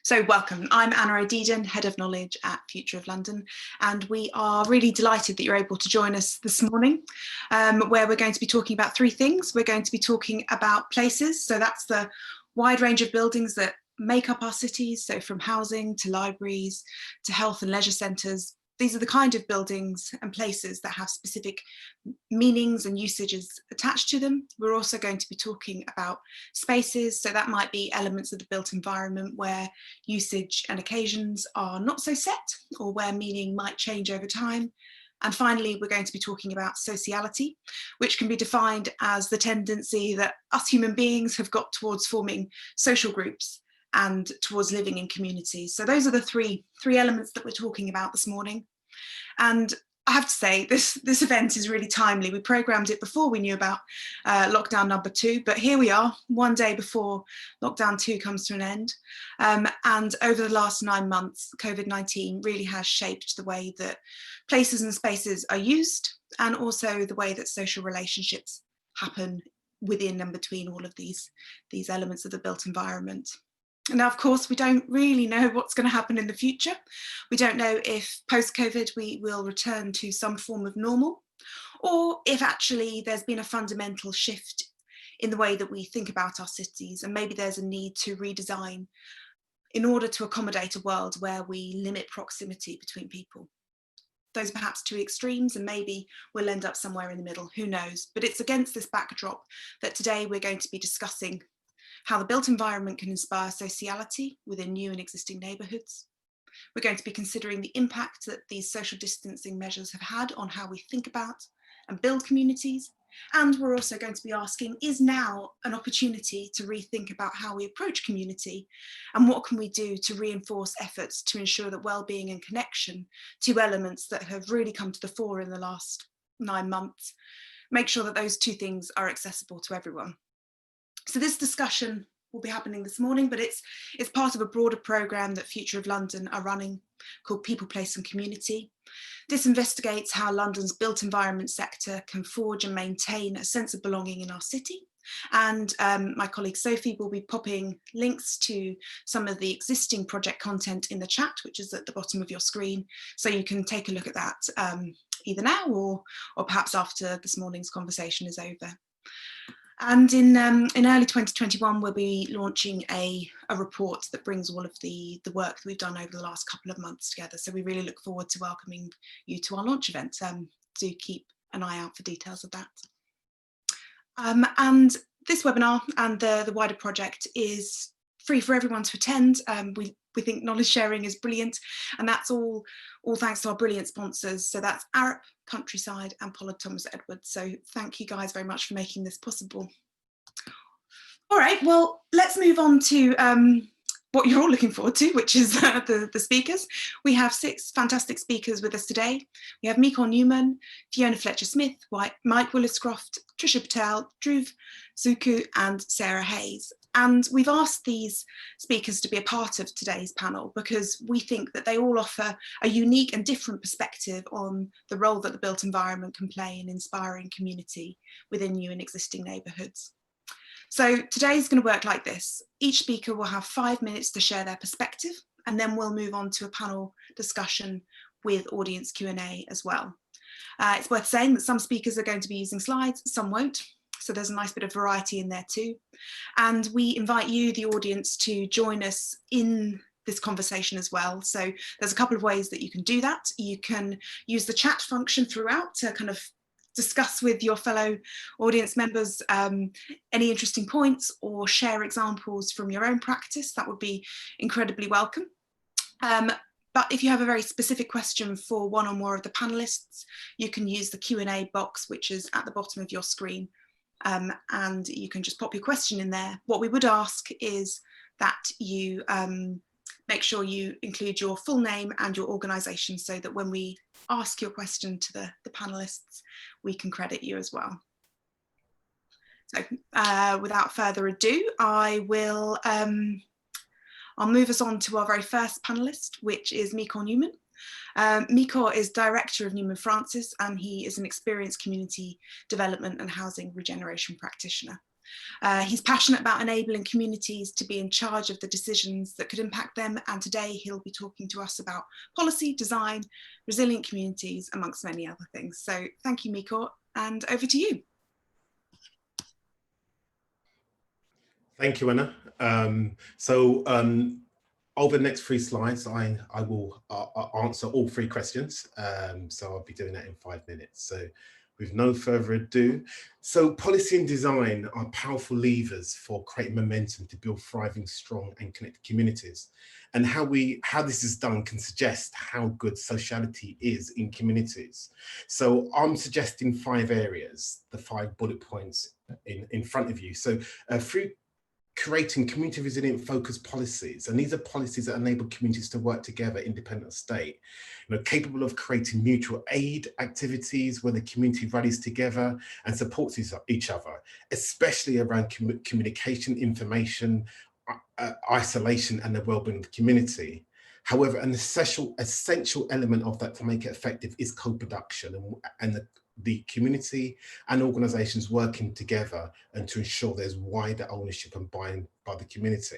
So welcome, I'm Anna O'Deedon, Head of Knowledge at Future of London, and we are really delighted that you're able to join us this morning, where we're going to be talking about three things. We're going to be talking about places, so that's the wide range of buildings that make up our cities, so from housing to libraries to health and leisure centres. These are the kind of buildings and places that have specific meanings and usages attached to them. We're also going to be talking about spaces, so that might be elements of the built environment where usage and occasions are not so set, or where meaning might change over time. And finally, we're going to be talking about sociality, which can be defined as the tendency that us human beings have got towards forming social groups and towards living in communities. So those are the three elements that we're talking about this morning. And I have to say, this event is really timely. We programmed it before we knew about lockdown number 2, but here we are, one day before lockdown 2 comes to an end. And over the last 9 months, COVID-19 really has shaped the way that places and spaces are used, and also the way that social relationships happen within and between all of these elements of the built environment. Now, of course, we don't really know what's going to happen in the future. We don't know if post-COVID we will return to some form of normal, or if actually there's been a fundamental shift in the way that we think about our cities, and maybe there's a need to redesign in order to accommodate a world where we limit proximity between people. Those are perhaps two extremes, and maybe we'll end up somewhere in the middle, who knows? But it's against this backdrop that today we're going to be discussing how the built environment can inspire sociality within new and existing neighbourhoods. We're going to be considering the impact that these social distancing measures have had on how we think about and build communities. And we're also going to be asking, is now an opportunity to rethink about how we approach community, and what can we do to reinforce efforts to ensure that well-being and connection, two elements that have really come to the fore in the last 9 months, make sure that those two things are accessible to everyone. So this discussion will be happening this morning, but it's part of a broader programme that Future of London are running called People, Place and Community. This investigates how London's built environment sector can forge and maintain a sense of belonging in our city. And my colleague Sophie will be popping links to some of the existing project content in the chat, which is at the bottom of your screen. So you can take a look at that either now or perhaps after this morning's conversation is over. And in early 2021, we'll be launching a report that brings all of the work that we've done over the last couple of months together. So we really look forward to welcoming you to our launch event. Do keep an eye out for details of that. And this webinar and the wider project is free for everyone to attend. We think knowledge sharing is brilliant, and that's all thanks to our brilliant sponsors. So that's Arup, Countryside and Pollard Thomas Edwards. So thank you guys very much for making this possible. All right, well, let's move on to what you're all looking forward to, which is the speakers. We have 6 fantastic speakers with us today. We have Lecal Newman, Fiona Fletcher-Smith, Mike Williscroft, Trisha Patel, Dhruv Zuku and Sarah Hayes. And we've asked these speakers to be a part of today's panel because we think that they all offer a unique and different perspective on the role that the built environment can play in inspiring community within new and existing neighbourhoods. So today's going to work like this. Each speaker will have 5 minutes to share their perspective, and then we'll move on to a panel discussion with audience Q&A as well. It's worth saying that some speakers are going to be using slides, some won't. So there's a nice bit of variety in there too. And we invite you, the audience, to join us in this conversation as well. So there's a couple of ways that you can do that. You can use the chat function throughout to kind of discuss with your fellow audience members any interesting points, or share examples from your own practice. That would be incredibly welcome. But if you have a very specific question for one or more of the panelists, you can use the Q&A box, which is at the bottom of your screen. And you can just pop your question in there. What we would ask is that you make sure you include your full name and your organisation, so that when we ask your question to the panelists, we can credit you as well. So without further ado, I'll move us on to our very first panelist, which is Lecal Newman. Lecal is director of Newman Francis, and he is an experienced community development and housing regeneration practitioner. He's passionate about enabling communities to be in charge of the decisions that could impact them, and today he'll be talking to us about policy, design, resilient communities, amongst many other things. So thank you, Mikko, and over to you. Thank you, Anna. Over the next 3 slides, I will answer all 3 questions. So I'll be doing that in 5 minutes. So with no further ado, so policy and design are powerful levers for creating momentum to build thriving, strong and connected communities. And how this is done can suggest how good sociality is in communities. So I'm suggesting 5 areas, the 5 bullet points in front of you. So through creating community resilient focused policies, and these are policies that enable communities to work together independent of state, capable of creating mutual aid activities where the community rallies together and supports each other, especially around communication, information, isolation and the well-being of the community. However, an essential element of that to make it effective is co-production and the community and organisations working together and to ensure there's wider ownership and buy-in by the community.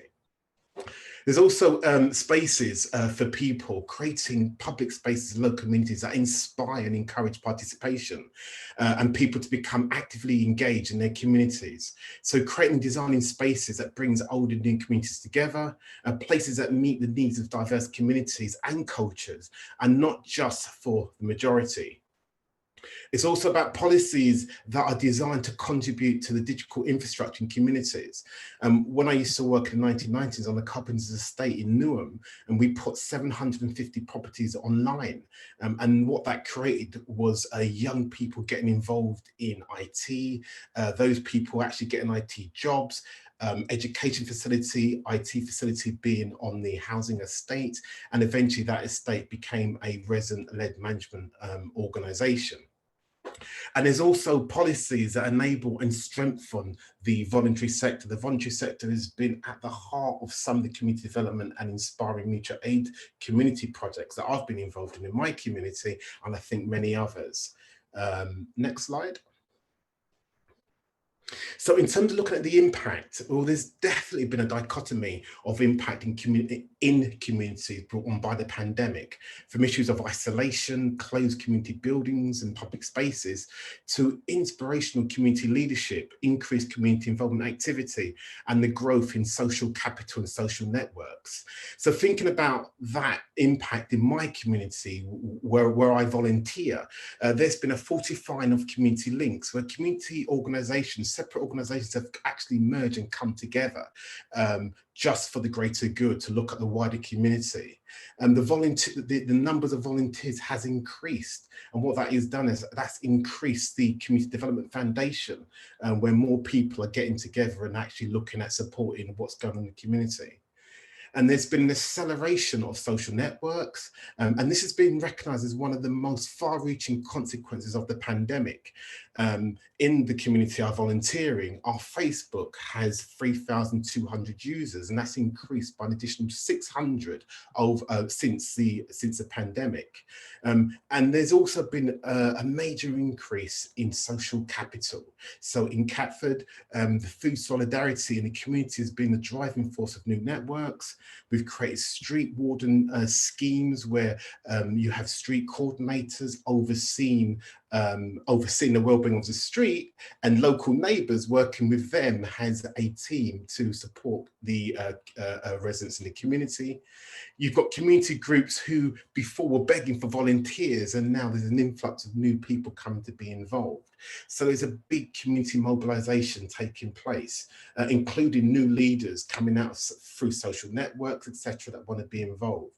There's also spaces for people, creating public spaces, local communities that inspire and encourage participation and people to become actively engaged in their communities. So creating, designing spaces that brings old and new communities together, places that meet the needs of diverse communities and cultures, and not just for the majority. It's also about policies that are designed to contribute to the digital infrastructure in communities. When I used to work in the 1990s on the Carpenter's estate in Newham, and we put 750 properties online. And what that created was young people getting involved in IT, those people actually getting IT jobs, education facility, IT facility being on the housing estate, and eventually that estate became a resident-led management organisation. And there's also policies that enable and strengthen the voluntary sector. The voluntary sector has been at the heart of some of the community development and inspiring mutual aid community projects that I've been involved in my community, and I think many others. Next slide. So in terms of looking at the impact, well, there's definitely been a dichotomy of impact in communities brought on by the pandemic, from issues of isolation, closed community buildings and public spaces, to inspirational community leadership, increased community involvement activity, and the growth in social capital and social networks. So thinking about that impact in my community, where I volunteer, there's been a fortifying of community links, where community organisations, separate organisations have actually merged and come together just for the greater good, to look at the wider community. And the numbers of volunteers has increased. And what that has done is that's increased the Community Development Foundation, where more people are getting together and actually looking at supporting what's going on in the community. And there's been an acceleration of social networks, and this has been recognised as one of the most far-reaching consequences of the pandemic. In the community I'm volunteering, our Facebook has 3,200 users, and that's increased by an additional 600 since the pandemic. And there's also been a major increase in social capital. So in Catford, the food solidarity in the community has been the driving force of new networks. We've created street warden schemes where you have street coordinators overseeing the well-being of the street, and local neighbours working with them as a team to support the residents in the community. You've got community groups who before were begging for volunteers, and now there's an influx of new people coming to be involved. So there's a big community mobilisation taking place, including new leaders coming out through social networks, etc., that want to be involved.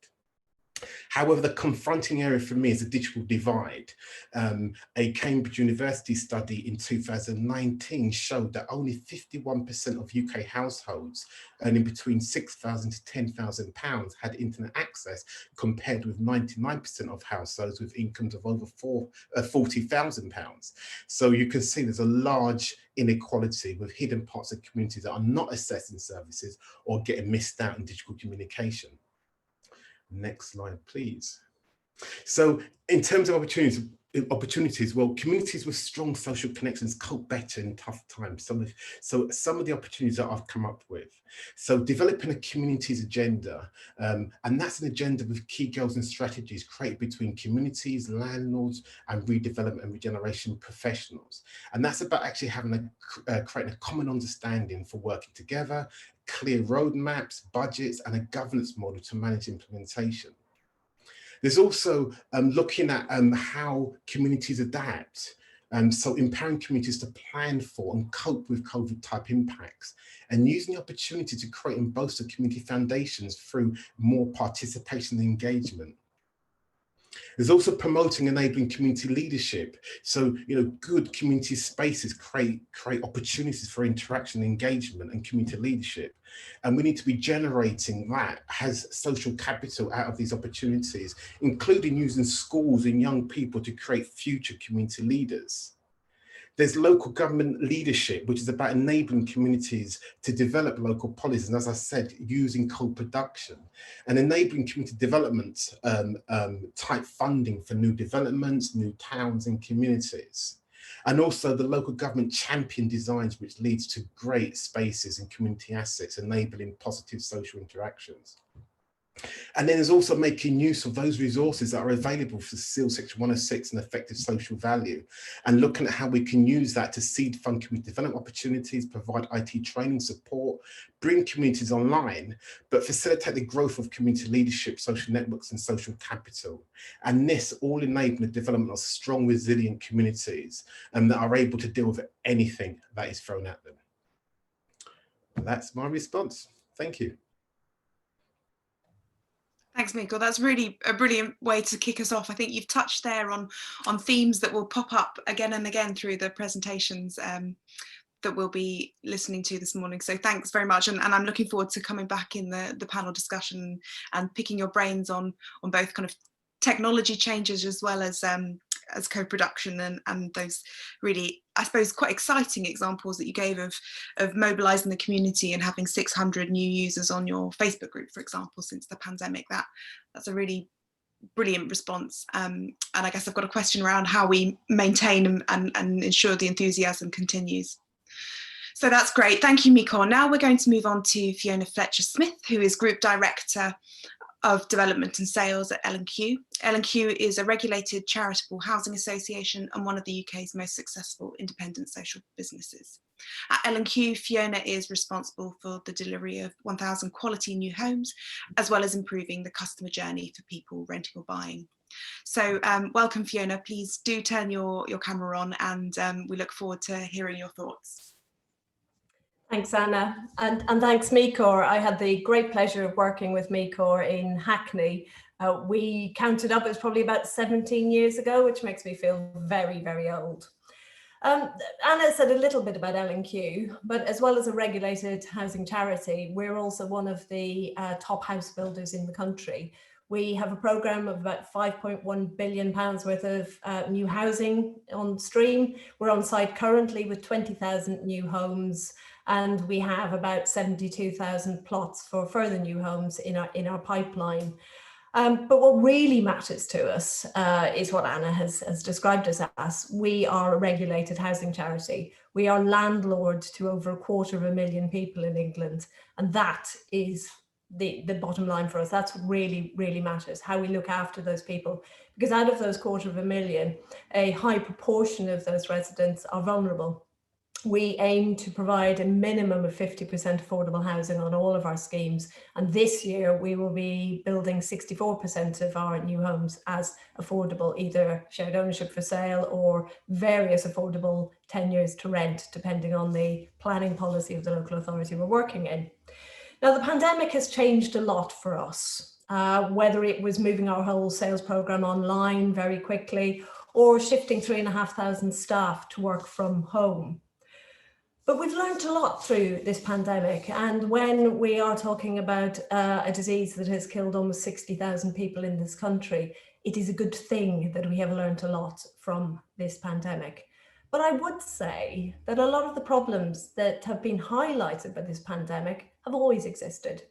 However, the confronting area for me is the digital divide. A Cambridge University study in 2019 showed that only 51% of UK households earning between £6,000 to £10,000 had internet access, compared with 99% of households with incomes of over £40,000. So you can see there's a large inequality with hidden parts of communities that are not accessing services or getting missed out in digital communication. Next slide, please. So in terms of opportunities, opportunities. Well, communities with strong social connections cope better in tough times. So some of the opportunities that I've come up with. So developing a communities agenda, and that's an agenda with key goals and strategies created between communities, landlords, and redevelopment and regeneration professionals. And that's about actually having creating a common understanding for working together, clear roadmaps, budgets, and a governance model to manage implementation. There's also looking at how communities adapt. So empowering communities to plan for and cope with COVID type impacts, and using the opportunity to create and bolster community foundations through more participation and engagement. There's also promoting enabling community leadership. So, good community spaces create opportunities for interaction, engagement, and community leadership. And we need to be generating that as social capital out of these opportunities, including using schools and young people to create future community leaders. There's local government leadership, which is about enabling communities to develop local policies. And as I said, using co-production and enabling community development type funding for new developments, new towns and communities. And also the local government champion designs, which leads to great spaces and community assets, enabling positive social interactions. And then there's also making use of those resources that are available for SEAL Section 106 and effective social value, and looking at how we can use that to seed fund community development opportunities, provide IT training support, bring communities online, but facilitate the growth of community leadership, social networks, and social capital. And this all enabling the development of strong, resilient communities that are able to deal with anything that is thrown at them. That's my response. Thank you. Thanks, Lecal. That's really a brilliant way to kick us off. I think you've touched there on themes that will pop up again and again through the presentations that we'll be listening to this morning. So thanks very much. And I'm looking forward to coming back in the panel discussion and picking your brains on both kind of technology changes as well as co-production and those really, I suppose, quite exciting examples that you gave of mobilising the community and having 600 new users on your Facebook group, for example, since the pandemic. That's a really brilliant response. And I guess I've got a question around how we maintain and ensure the enthusiasm continues. So that's great. Thank you, Lecal. Now we're going to move on to Fiona Fletcher-Smith, who is Group Director of Development and Sales at L&Q. L&Q is a regulated charitable housing association and one of the UK's most successful independent social businesses. At L&Q, Fiona is responsible for the delivery of 1,000 quality new homes, as well as improving the customer journey for people renting or buying. So welcome, Fiona. Please do turn your camera on, and we look forward to hearing your thoughts. Thanks, Anna, and thanks, Lecal. I had the great pleasure of working with Lecal in Hackney. We counted up, it was probably about 17 years ago, which makes me feel very, very old. Anna said a little bit about L&Q, but as well as a regulated housing charity, we're also one of the top house builders in the country. We have a programme of about £5.1 billion worth of new housing on stream. We're on site currently with 20,000 new homes, and we have about 72,000 plots for further new homes in our pipeline. But what really matters to us is what Anna has described us as. We are a regulated housing charity. We are landlord to over 250,000 people in England, and that is the bottom line for us. That's what really, really matters, how we look after those people, because out of those 250,000, a high proportion of those residents are vulnerable. We aim to provide a minimum of 50% affordable housing on all of our schemes, and this year we will be building 64% of our new homes as affordable, either shared ownership for sale or various affordable tenures to rent, depending on the planning policy of the local authority we're working in. Now, the pandemic has changed a lot for us, whether it was moving our whole sales programme online very quickly or shifting 3,500 staff to work from home. But we've learned a lot through this pandemic, and when we are talking about a disease that has killed almost 60,000 people in this country, it is a good thing that we have learned a lot from this pandemic. But I would say that a lot of the problems that have been highlighted by this pandemic have always existed.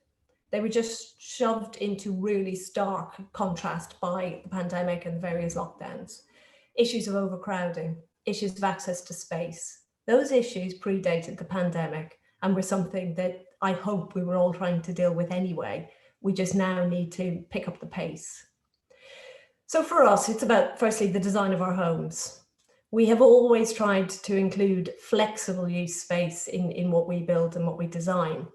They were just shoved into really stark contrast by the pandemic and various lockdowns. issues of overcrowding, issues of access to space. Those issues predated the pandemic and were something that I hope we were all trying to deal with anyway. We just now need to pick up the pace. So for us, it's about, firstly, the design of our homes. We have always tried to include flexible use space in what we build and what we design.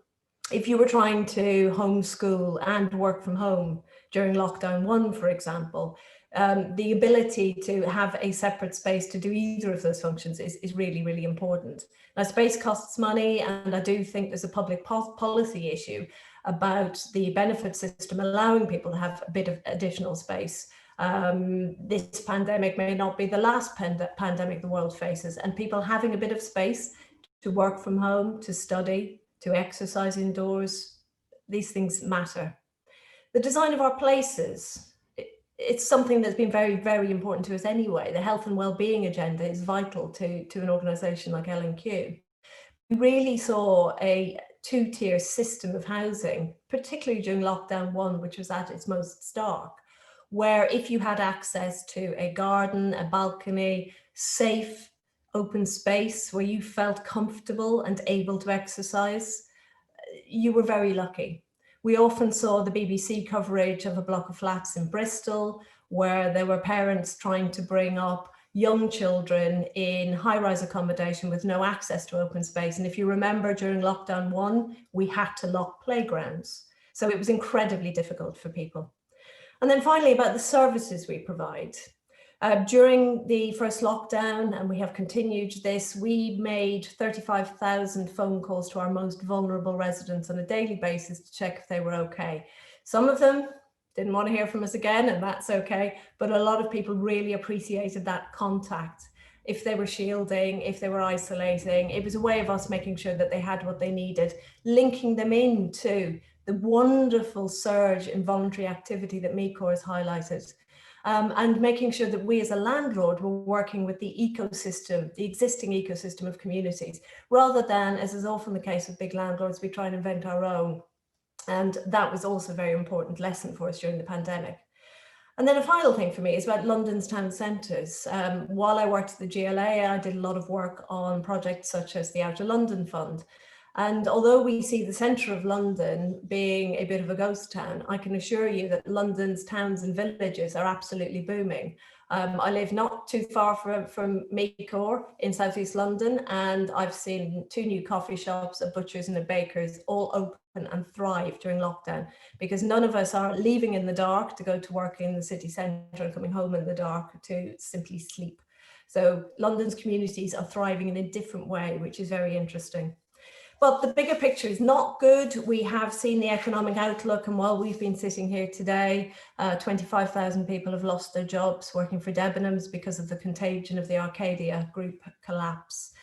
If you were trying to homeschool and work from home during lockdown 1, for example, the ability to have a separate space to do either of those functions is really, really important. Now, space costs money, and I do think there's a public policy issue about the benefit system allowing people to have a bit of additional space. This pandemic may not be the last pandemic the world faces, and people having a bit of space to work from home, to study, to exercise indoors, these things matter. The design of our places, it's something that's been very, very important to us anyway. The health and well-being agenda is vital to an organisation like L&Q. We really saw a two-tier system of housing, particularly during lockdown 1, which was at its most stark, where if you had access to a garden, a balcony, safe, open space where you felt comfortable and able to exercise, you were very lucky. We often saw the BBC coverage of a block of flats in Bristol, where there were parents trying to bring up young children in high-rise accommodation with no access to open space. And if you remember, during lockdown 1, we had to lock playgrounds. So it was incredibly difficult for people. And then finally, about the services we provide. During the first lockdown, and we have continued this, we made 35,000 phone calls to our most vulnerable residents on a daily basis to check if they were okay. Some of them didn't want to hear from us again, and that's okay, but a lot of people really appreciated that contact. If they were shielding, if they were isolating, it was a way of us making sure that they had what they needed, linking them into the wonderful surge in voluntary activity that Micor has highlighted. And making sure that we as a landlord were working with the ecosystem, the existing ecosystem of communities, rather than, as is often the case with big landlords, we try and invent our own. And that was also a very important lesson for us during the pandemic. And then a final thing for me is about London's town centres. While I worked at the GLA, I did a lot of work on projects such as the Outer London Fund. And although we see the centre of London being a bit of a ghost town, I can assure you that London's towns and villages are absolutely booming. I live not too far from Micor in southeast London, and I've seen 2 new coffee shops, a butcher's and a baker's, all open and thrive during lockdown, because none of us are leaving in the dark to go to work in the city centre and coming home in the dark to simply sleep. So London's communities are thriving in a different way, which is very interesting. But the bigger picture is not good. We have seen the economic outlook, and while we've been sitting here today, 25,000 people have lost their jobs working for Debenhams because of the contagion of the Arcadia group collapse.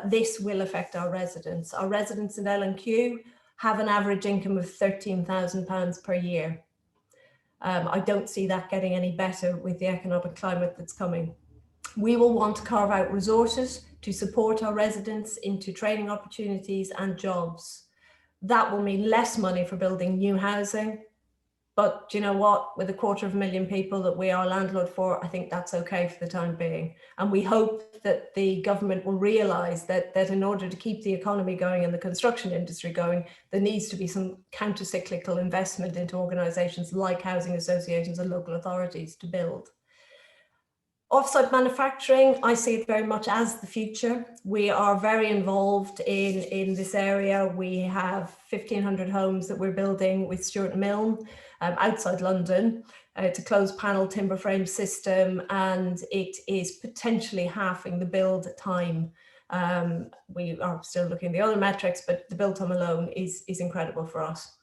This will affect our residents. Our residents in L&Q have an average income of £13,000 per year. I don't see that getting any better with the economic climate that's coming. We will want to carve out resources to support our residents into training opportunities and jobs. That will mean less money for building new housing. But do you know what? With 250,000 people that we are landlord for, I think that's okay for the time being. And we hope that the government will realise that in order to keep the economy going and the construction industry going, there needs to be some counter-cyclical investment into organisations like housing associations and local authorities to build. Offsite manufacturing, I see it very much as the future. We are very involved in this area. We have 1,500 homes that we're building with Stuart Milne outside London. It's a closed panel timber frame system, and it is potentially halving the build time. We are still looking at the other metrics, but the build time alone is incredible for us.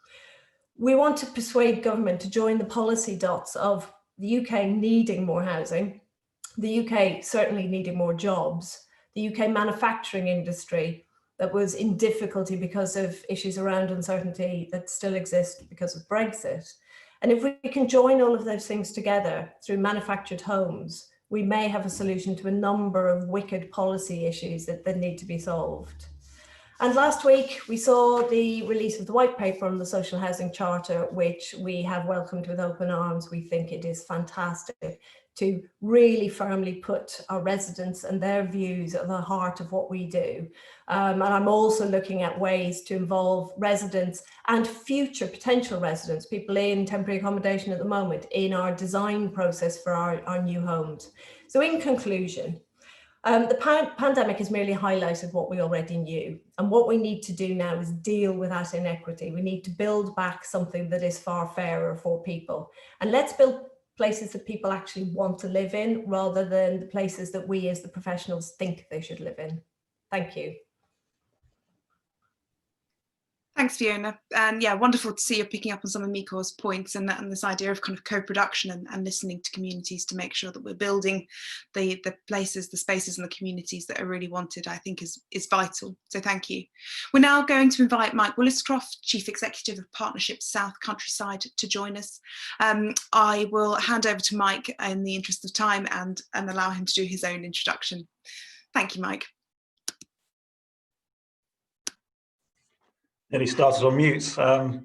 We want to persuade government to join the policy dots of the UK needing more housing, the UK certainly needing more jobs, the UK manufacturing industry that was in difficulty because of issues around uncertainty that still exist because of Brexit. And if we can join all of those things together through manufactured homes, we may have a solution to a number of wicked policy issues that need to be solved. And last week, we saw the release of the white paper on the Social Housing Charter, which we have welcomed with open arms. We think it is fantastic to really firmly put our residents and their views at the heart of what we do. And I'm also looking at ways to involve residents and future potential residents, people in temporary accommodation at the moment, in our design process for our new homes. So in conclusion, the pandemic has merely highlighted what we already knew, and what we need to do now is deal with that inequity. We need to build back something that is far fairer for people, and let's build places that people actually want to live in rather than the places that we as the professionals think they should live in. Thank you. Thanks, Fiona. And yeah, wonderful to see you picking up on some of Mikor's points and this idea of kind of co-production and listening to communities to make sure that we're building the places, the spaces and the communities that are really wanted, I think is vital. So thank you. We're now going to invite Mike Williscroft, Chief Executive of Partnership South Countryside, to join us. I will hand over to Mike in the interest of time and allow him to do his own introduction. Thank you, Mike. Nearly started on mute. Good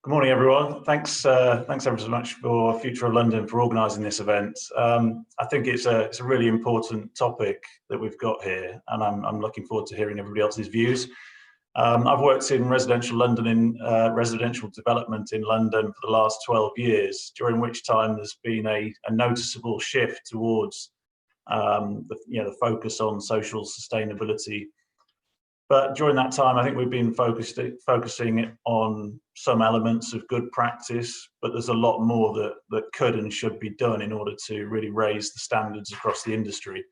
morning, everyone. Thanks ever so much for Future of London for organising this event. I think it's a really important topic that we've got here, and I'm looking forward to hearing everybody else's views. I've worked in residential residential development in London for the last 12 years, during which time there's been a noticeable shift towards the focus on social sustainability. But during that time, I think we've been focusing on some elements of good practice, but there's a lot more that could and should be done in order to really raise the standards across the industry.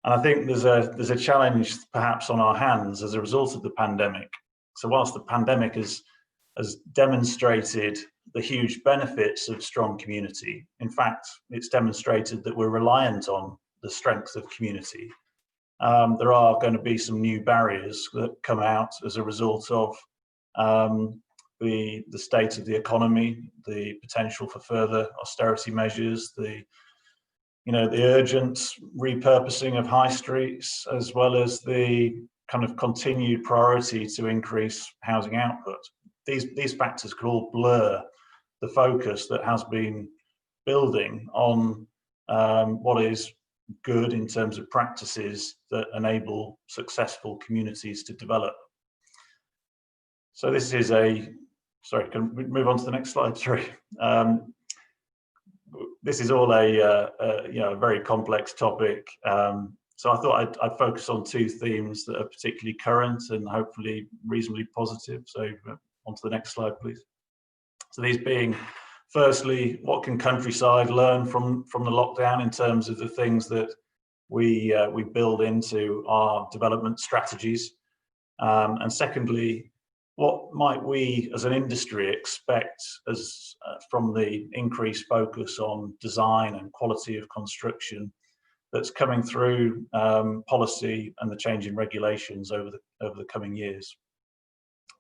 And I think there's a challenge perhaps on our hands as a result of the pandemic. So whilst the pandemic has demonstrated the huge benefits of strong community, in fact, it's demonstrated that we're reliant on the strength of community. There are going to be some new barriers that come out as a result of the state of the economy, the potential for further austerity measures, the urgent repurposing of high streets, as well as the kind of continued priority to increase housing output. These factors could all blur the focus that has been building on what is good in terms of practices that enable successful communities to develop. So this is sorry, can we move on to the next slide? Sorry. This is all a very complex topic. So I thought I'd focus on two themes that are particularly current and hopefully reasonably positive. So on to the next slide, please. So these being, firstly, what can Countryside learn from the lockdown in terms of the things that we build into our development strategies? And secondly, what might we as an industry expect from the increased focus on design and quality of construction that's coming through policy and the change in regulations over the coming years?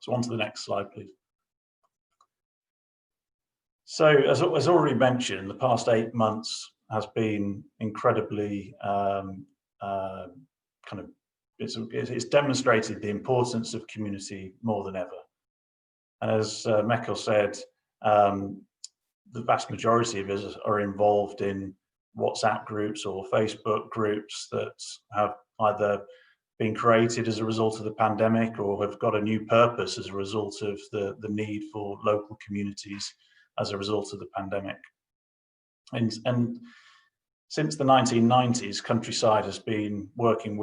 So on to the next slide, please. So as already mentioned, the past 8 months has been incredibly it's demonstrated the importance of community more than ever. And as Lecal said, the vast majority of us are involved in WhatsApp groups or Facebook groups that have either been created as a result of the pandemic or have got a new purpose as a result of the need for local communities as a result of the pandemic. And since the 1990s, Countryside has been working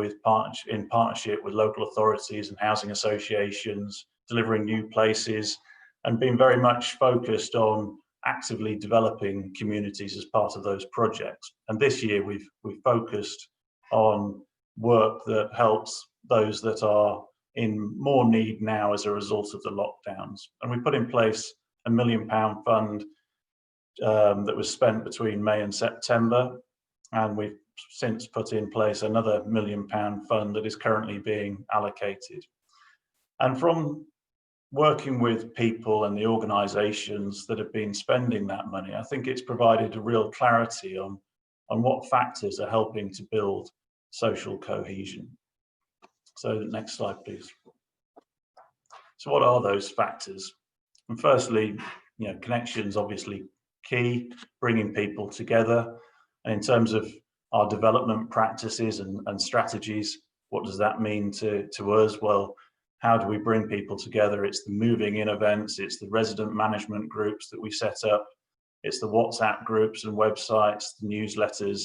in partnership with local authorities and housing associations, delivering new places, and been very much focused on actively developing communities as part of those projects. And this year we've focused on work that helps those that are in more need now as a result of the lockdowns. And we put in place a £1 million fund that was spent between May and September. And we've since put in place another £1 million fund that is currently being allocated. And from working with people and the organisations that have been spending that money, I think it's provided a real clarity on what factors are helping to build social cohesion. So next slide, please. So what are those factors? And firstly, connections obviously key, bringing people together. And in terms of our development practices and strategies, what does that mean to us? Well, how do we bring people together? It's the moving in events, it's the resident management groups that we set up, it's the WhatsApp groups and websites, the newsletters,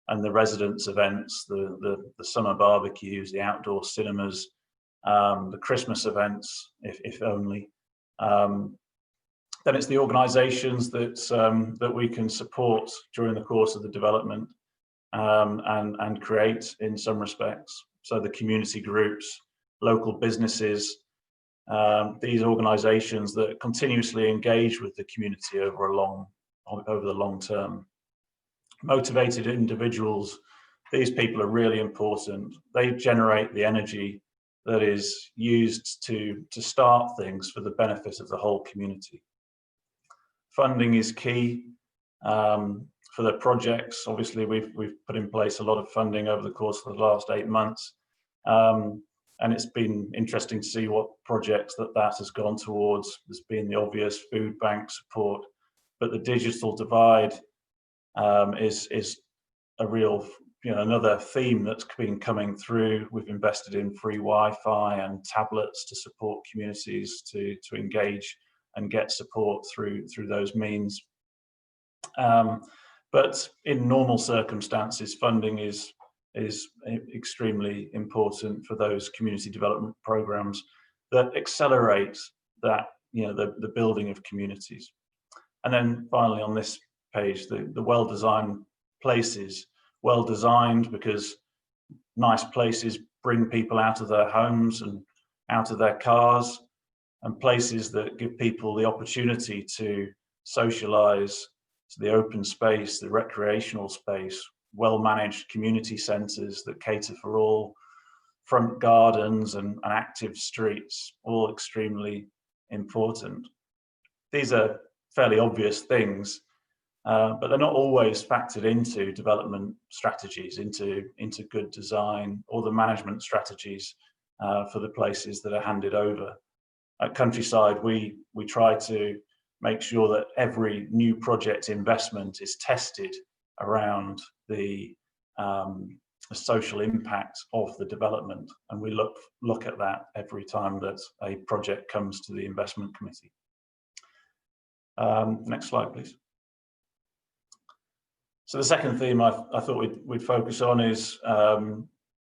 and the residents events, the summer barbecues, the outdoor cinemas, the Christmas events, if only. Then it's the organisations that we can support during the course of the development and create in some respects. So the community groups, local businesses, these organisations that continuously engage with the community over the long term. Motivated individuals, these people are really important. They generate the energy that is used to start things for the benefit of the whole community. Funding is key for the projects. Obviously, we've put in place a lot of funding over the course of the last 8 months, and it's been interesting to see what projects that has gone towards. There's been the obvious food bank support, but the digital divide is a real, another theme that's been coming through. We've invested in free Wi-Fi and tablets to support communities to engage and get support through those means. But in normal circumstances, funding is extremely important for those community development programs that accelerate that, the building of communities. And then finally on this page, the well-designed places, well-designed because nice places bring people out of their homes and out of their cars, and places that give people the opportunity to socialise, to the open space, the recreational space, well-managed community centres that cater for all, front gardens and active streets, all extremely important. These are fairly obvious things, but they're not always factored into development strategies, into good design or the management strategies for the places that are handed over. At Countryside, we try to make sure that every new project investment is tested around the social impact of the development, and we look at that every time that a project comes to the investment committee. Next slide, please. So the second theme I thought we'd focus on is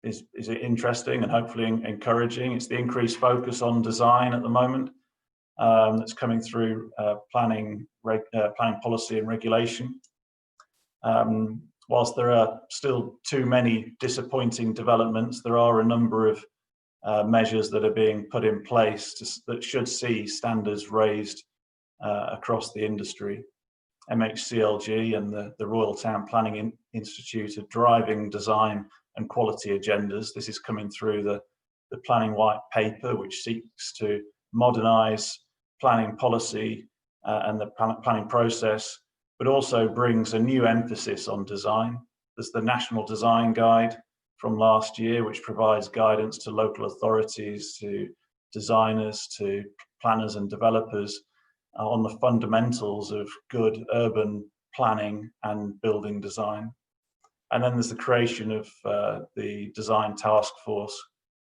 it interesting and hopefully encouraging. It's the increased focus on design at the moment that's coming through planning policy and regulation. Whilst there are still too many disappointing developments, there are a number of measures that are being put in place that should see standards raised across the industry. MHCLG and the Royal Town Planning Institute are driving design and quality agendas. This is coming through the planning white paper, which seeks to modernise planning policy and the planning process, but also brings a new emphasis on design. There's the National Design Guide from last year, which provides guidance to local authorities, to designers, to planners and developers on the fundamentals of good urban planning and building design. And then there's the creation of the Design Task Force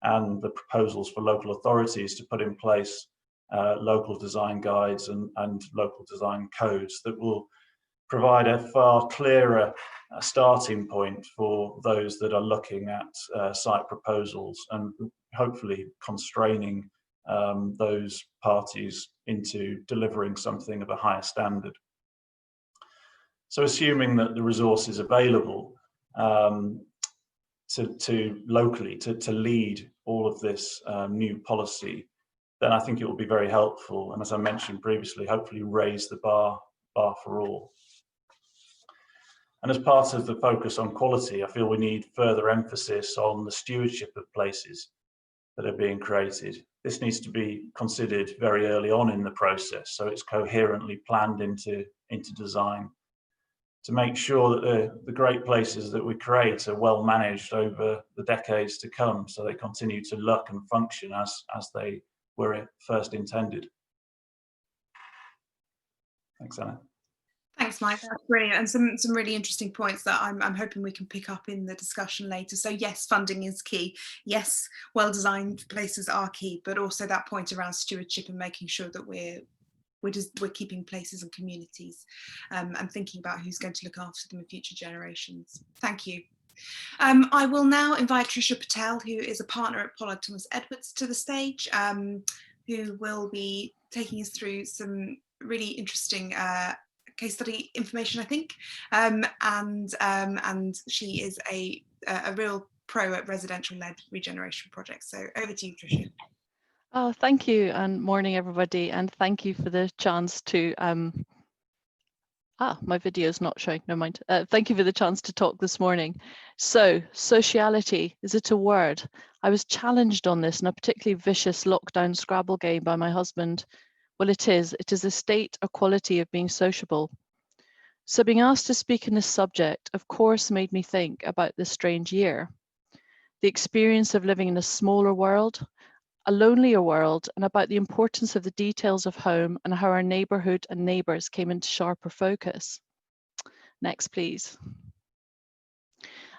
and the proposals for local authorities to put in place local design guides and local design codes that will provide a far clearer starting point for those that are looking at site proposals, and hopefully constraining those parties into delivering something of a higher standard. So assuming that the resource is available to locally to lead all of this new policy, then I think it will be very helpful, and as I mentioned previously, hopefully raise the bar for all. And as part of the focus on quality, I feel we need further emphasis on the stewardship of places that are being created. This needs to be considered very early on in the process, so it's coherently planned into design, to make sure that the great places that we create are well managed over the decades to come, so they continue to look and function as they were first intended. Thanks, Anna. Thanks, Mike. That's brilliant, and some really interesting points that I'm hoping we can pick up in the discussion later. So yes, funding is key. Yes, well-designed places are key, but also that point around stewardship and making sure that we're keeping places and communities and thinking about who's going to look after them in future generations. Thank you. I will now invite Trisha Patel, who is a partner at Pollard Thomas Edwards, to the stage, who will be taking us through some really interesting case study information, I think, and she is a real pro at residential-led regeneration projects. So over to you, Trisha. Oh, thank you, and morning everybody, and thank you for the chance to my video is not showing, never mind. Thank you for the chance to talk this morning. So, sociality, is it a word? I was challenged on this in a particularly vicious lockdown Scrabble game by my husband. Well, it is a state or quality of being sociable. So being asked to speak on this subject, of course, made me think about this strange year. The experience of living in a smaller world, a lonelier world, and about the importance of the details of home and how our neighbourhood and neighbours came into sharper focus. Next, please.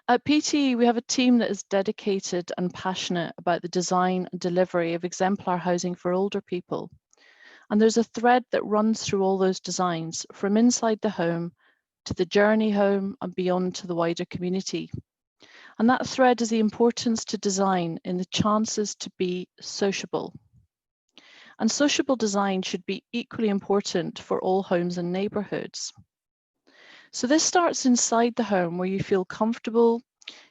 At PTE, we have a team that is dedicated and passionate about the design and delivery of exemplar housing for older people. And there's a thread that runs through all those designs, from inside the home to the journey home and beyond to the wider community. And that thread is the importance to design in the chances to be sociable. And sociable design should be equally important for all homes and neighbourhoods. So this starts inside the home, where you feel comfortable,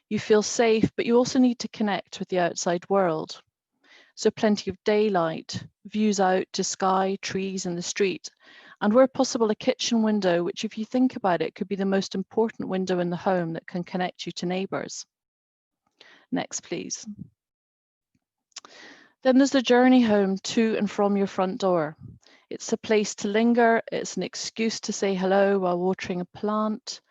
you feel safe, but you also need to connect with the outside world. So plenty of daylight, views out to sky, trees and the street, and where possible a kitchen window, which if you think about it, could be the most important window in the home that can connect you to neighbours. Next, please. Then there's the journey home to and from your front door. It's a place to linger, it's an excuse to say hello while watering a plant,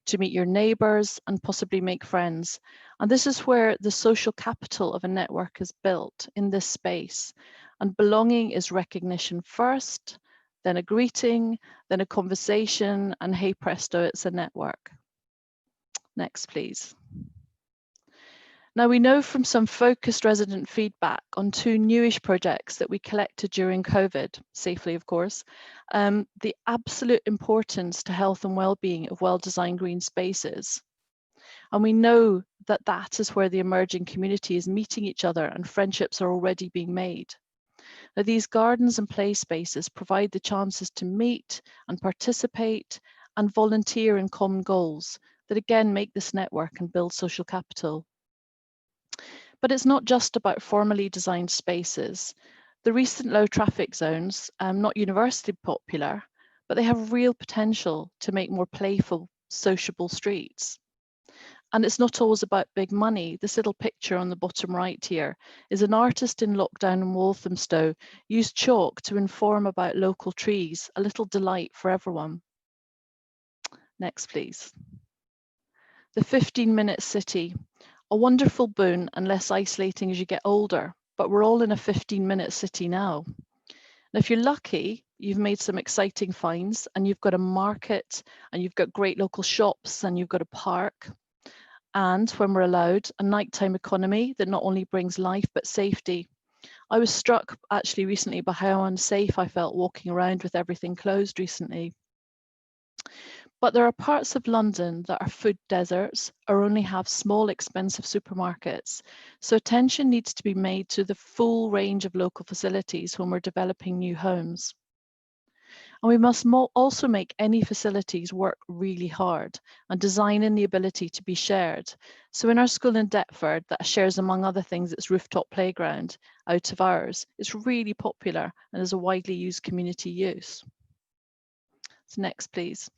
to meet your neighbours and possibly make friends. And this is where the social capital of a network is built, in this space. And belonging is recognition first, then a greeting, then a conversation, and hey presto, it's a network. Next, please. Now, we know from some focused resident feedback on 2 newish projects that we collected during COVID, safely of course, the absolute importance to health and well-being of well-designed green spaces. And we know that that is where the emerging community is meeting each other and friendships are already being made. Now, these gardens and play spaces provide the chances to meet and participate and volunteer in common goals that again make this network and build social capital. But it's not just about formally designed spaces. The recent low traffic zones, not universally popular, but they have real potential to make more playful, sociable streets. And it's not always about big money. This little picture on the bottom right here is an artist in lockdown in Walthamstow used chalk to inform about local trees, a little delight for everyone. Next, please. The 15-minute city. A wonderful boon and less isolating as you get older, but we're all in a 15-minute city now. And if you're lucky, you've made some exciting finds and you've got a market and you've got great local shops and you've got a park. And when we're allowed, a nighttime economy that not only brings life, but safety. I was struck actually recently by how unsafe I felt walking around with everything closed recently. But there are parts of London that are food deserts or only have small, expensive supermarkets. So attention needs to be made to the full range of local facilities when we're developing new homes. And we must also make any facilities work really hard and design in the ability to be shared. So in our school in Deptford, that shares among other things its rooftop playground out of hours, it's really popular and is a widely used community use. So next, please.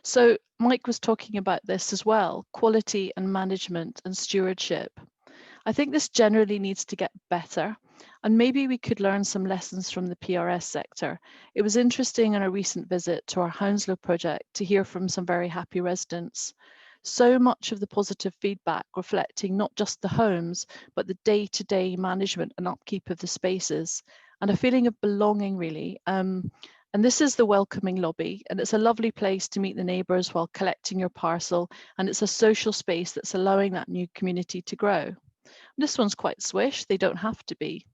So Mike was talking about this as well, quality and management and stewardship. I think this generally needs to get better, and maybe we could learn some lessons from the PRS sector. It was interesting on a recent visit to our Hounslow project to hear from some very happy residents. So much of the positive feedback reflecting not just the homes, but the day-to-day management and upkeep of the spaces, and a feeling of belonging really. And this is the welcoming lobby, and it's a lovely place to meet the neighbours while collecting your parcel, and it's a social space that's allowing that new community to grow. This one's quite swish, they don't have to be.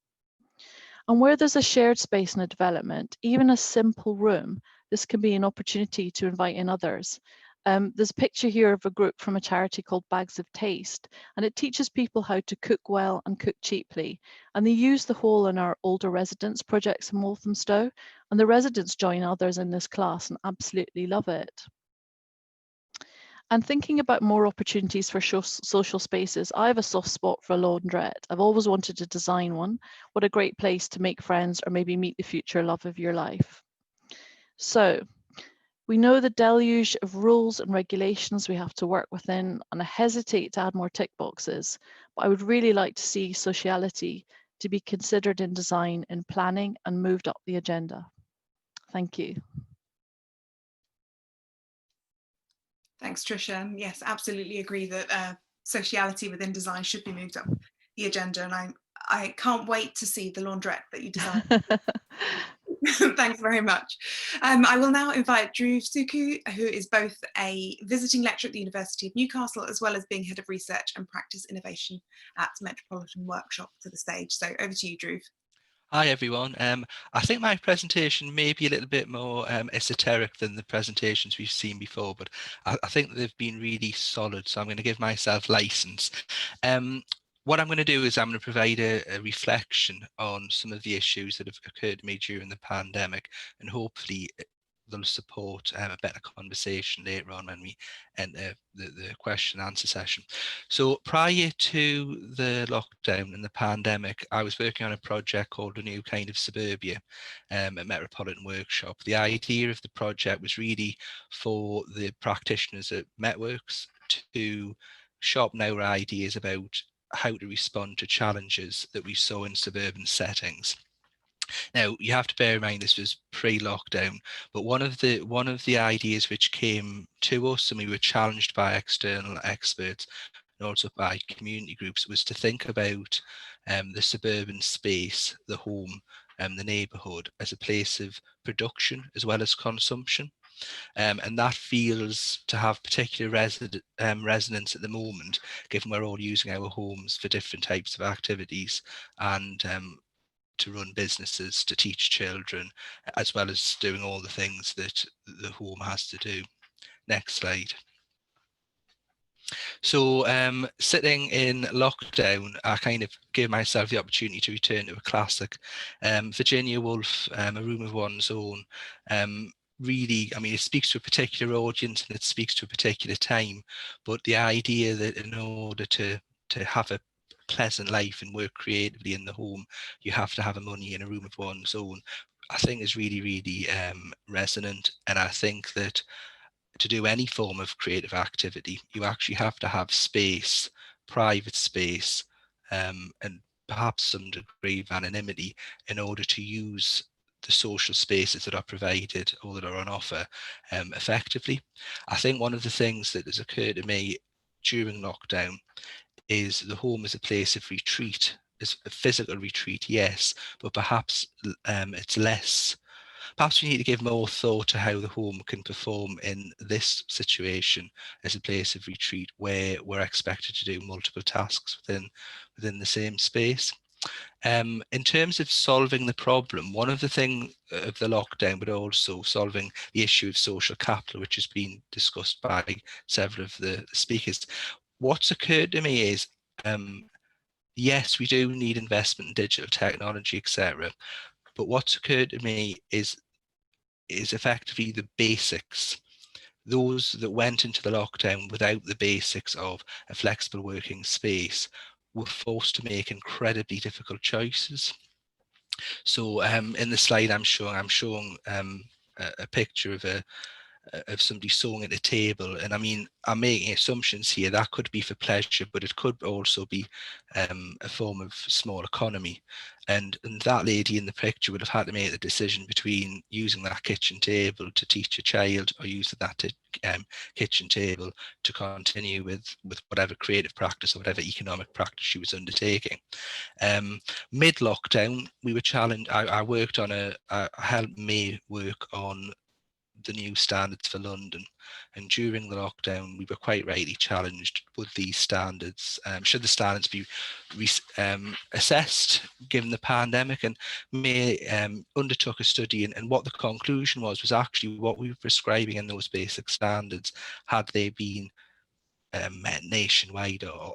And where there's a shared space in a development, even a simple room, this can be an opportunity to invite in others. There's a picture here of a group from a charity called Bags of Taste, and it teaches people how to cook well and cook cheaply. And they use the hall in our older residents projects in Walthamstow, and the residents join others in this class and absolutely love it. And thinking about more opportunities for social spaces, I have a soft spot for a laundrette. I've always wanted to design one. What a great place to make friends or maybe meet the future love of your life. So, we know the deluge of rules and regulations we have to work within, and I hesitate to add more tick boxes, but I would really like to see sociality to be considered in design, in planning, and moved up the agenda. Thank you. Thanks, Tricia. Yes, absolutely agree that sociality within design should be moved up the agenda, and I can't wait to see the laundrette that you designed. Thanks very much. I will now invite Dhruv Suku, who is both a visiting lecturer at the University of Newcastle, as well as being Head of Research and Practice Innovation at Metropolitan Workshop, to the stage. So over to you, Dhruv. Hi everyone. I think my presentation may be a little bit more esoteric than the presentations we've seen before, but I think they've been really solid, so I'm going to give myself license. What I'm going to do is I'm going to provide a reflection on some of the issues that have occurred to me during the pandemic, and hopefully they'll support a better conversation later on when we enter the question and answer session. So prior to the lockdown and the pandemic, I was working on a project called A New Kind of Suburbia at Metropolitan Workshop. The idea of the project was really for the practitioners at Metworks to sharpen our ideas about how to respond to challenges that we saw in suburban settings. Now, you have to bear in mind this was pre-lockdown, but one of the ideas which came to us, and we were challenged by external experts and also by community groups, was to think about the suburban space, the home, the neighbourhood as a place of production as well as consumption. And that feels to have particular resonance at the moment, given we're all using our homes for different types of activities and to run businesses, to teach children, as well as doing all the things that the home has to do. Next slide. So sitting in lockdown, I kind of gave myself the opportunity to return to a classic. Virginia Woolf, A Room of One's Own. Really, I mean, it speaks to a particular audience and it speaks to a particular time, but the idea that in order to have a pleasant life and work creatively in the home, you have to have a money in a room of one's own, I think is really, really resonant. And I think that to do any form of creative activity, you actually have to have space, private space, and perhaps some degree of anonymity in order to use the social spaces that are provided or that are on offer effectively. I think one of the things that has occurred to me during lockdown is the home as a place of retreat, as a physical retreat, yes, but perhaps it's less. Perhaps we need to give more thought to how the home can perform in this situation as a place of retreat where we're expected to do multiple tasks within the same space. In terms of solving the problem, one of the things of the lockdown, but also solving the issue of social capital, which has been discussed by several of the speakers, what's occurred to me is, yes, we do need investment in digital technology, etc. But what's occurred to me is effectively the basics. Those that went into the lockdown without the basics of a flexible working space were forced to make incredibly difficult choices. So in the slide I'm showing a picture of of somebody sewing at a table. And I mean, I'm making assumptions here. That could be for pleasure, but it could also be a form of small economy. And that lady in the picture would have had to make the decision between using that kitchen table to teach a child, or using that kitchen table to continue with whatever creative practice or whatever economic practice she was undertaking. Mid-lockdown, we were challenged. I worked on I helped me work on the new standards for London, and during the lockdown we were quite rightly challenged with these standards. Should the standards be assessed given the pandemic? And May undertook a study, and what the conclusion was actually what we were prescribing in those basic standards, had they been met nationwide, or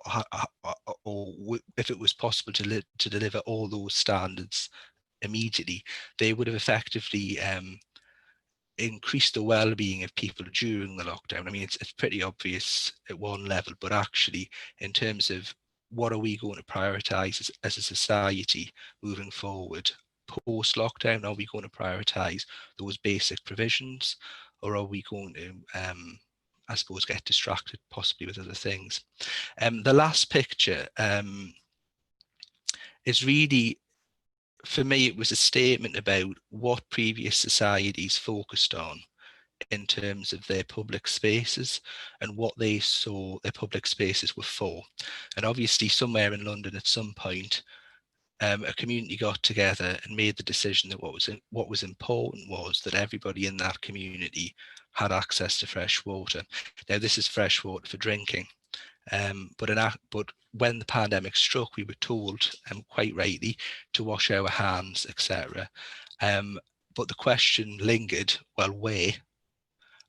if it was possible to deliver all those standards immediately, they would have effectively increase the well-being of people during the lockdown. I mean, it's pretty obvious at one level, but actually in terms of what are we going to prioritize as a society moving forward post-lockdown? Are we going to prioritize those basic provisions, or are we going to I suppose get distracted possibly with other things? The last picture is really, for me, it was a statement about what previous societies focused on in terms of their public spaces and what they saw their public spaces were for. And obviously somewhere in London at some point, a community got together and made the decision that what was important was that everybody in that community had access to fresh water. Now, this is fresh water for drinking. But when the pandemic struck, we were told, quite rightly, to wash our hands, etc. But the question lingered, well, where?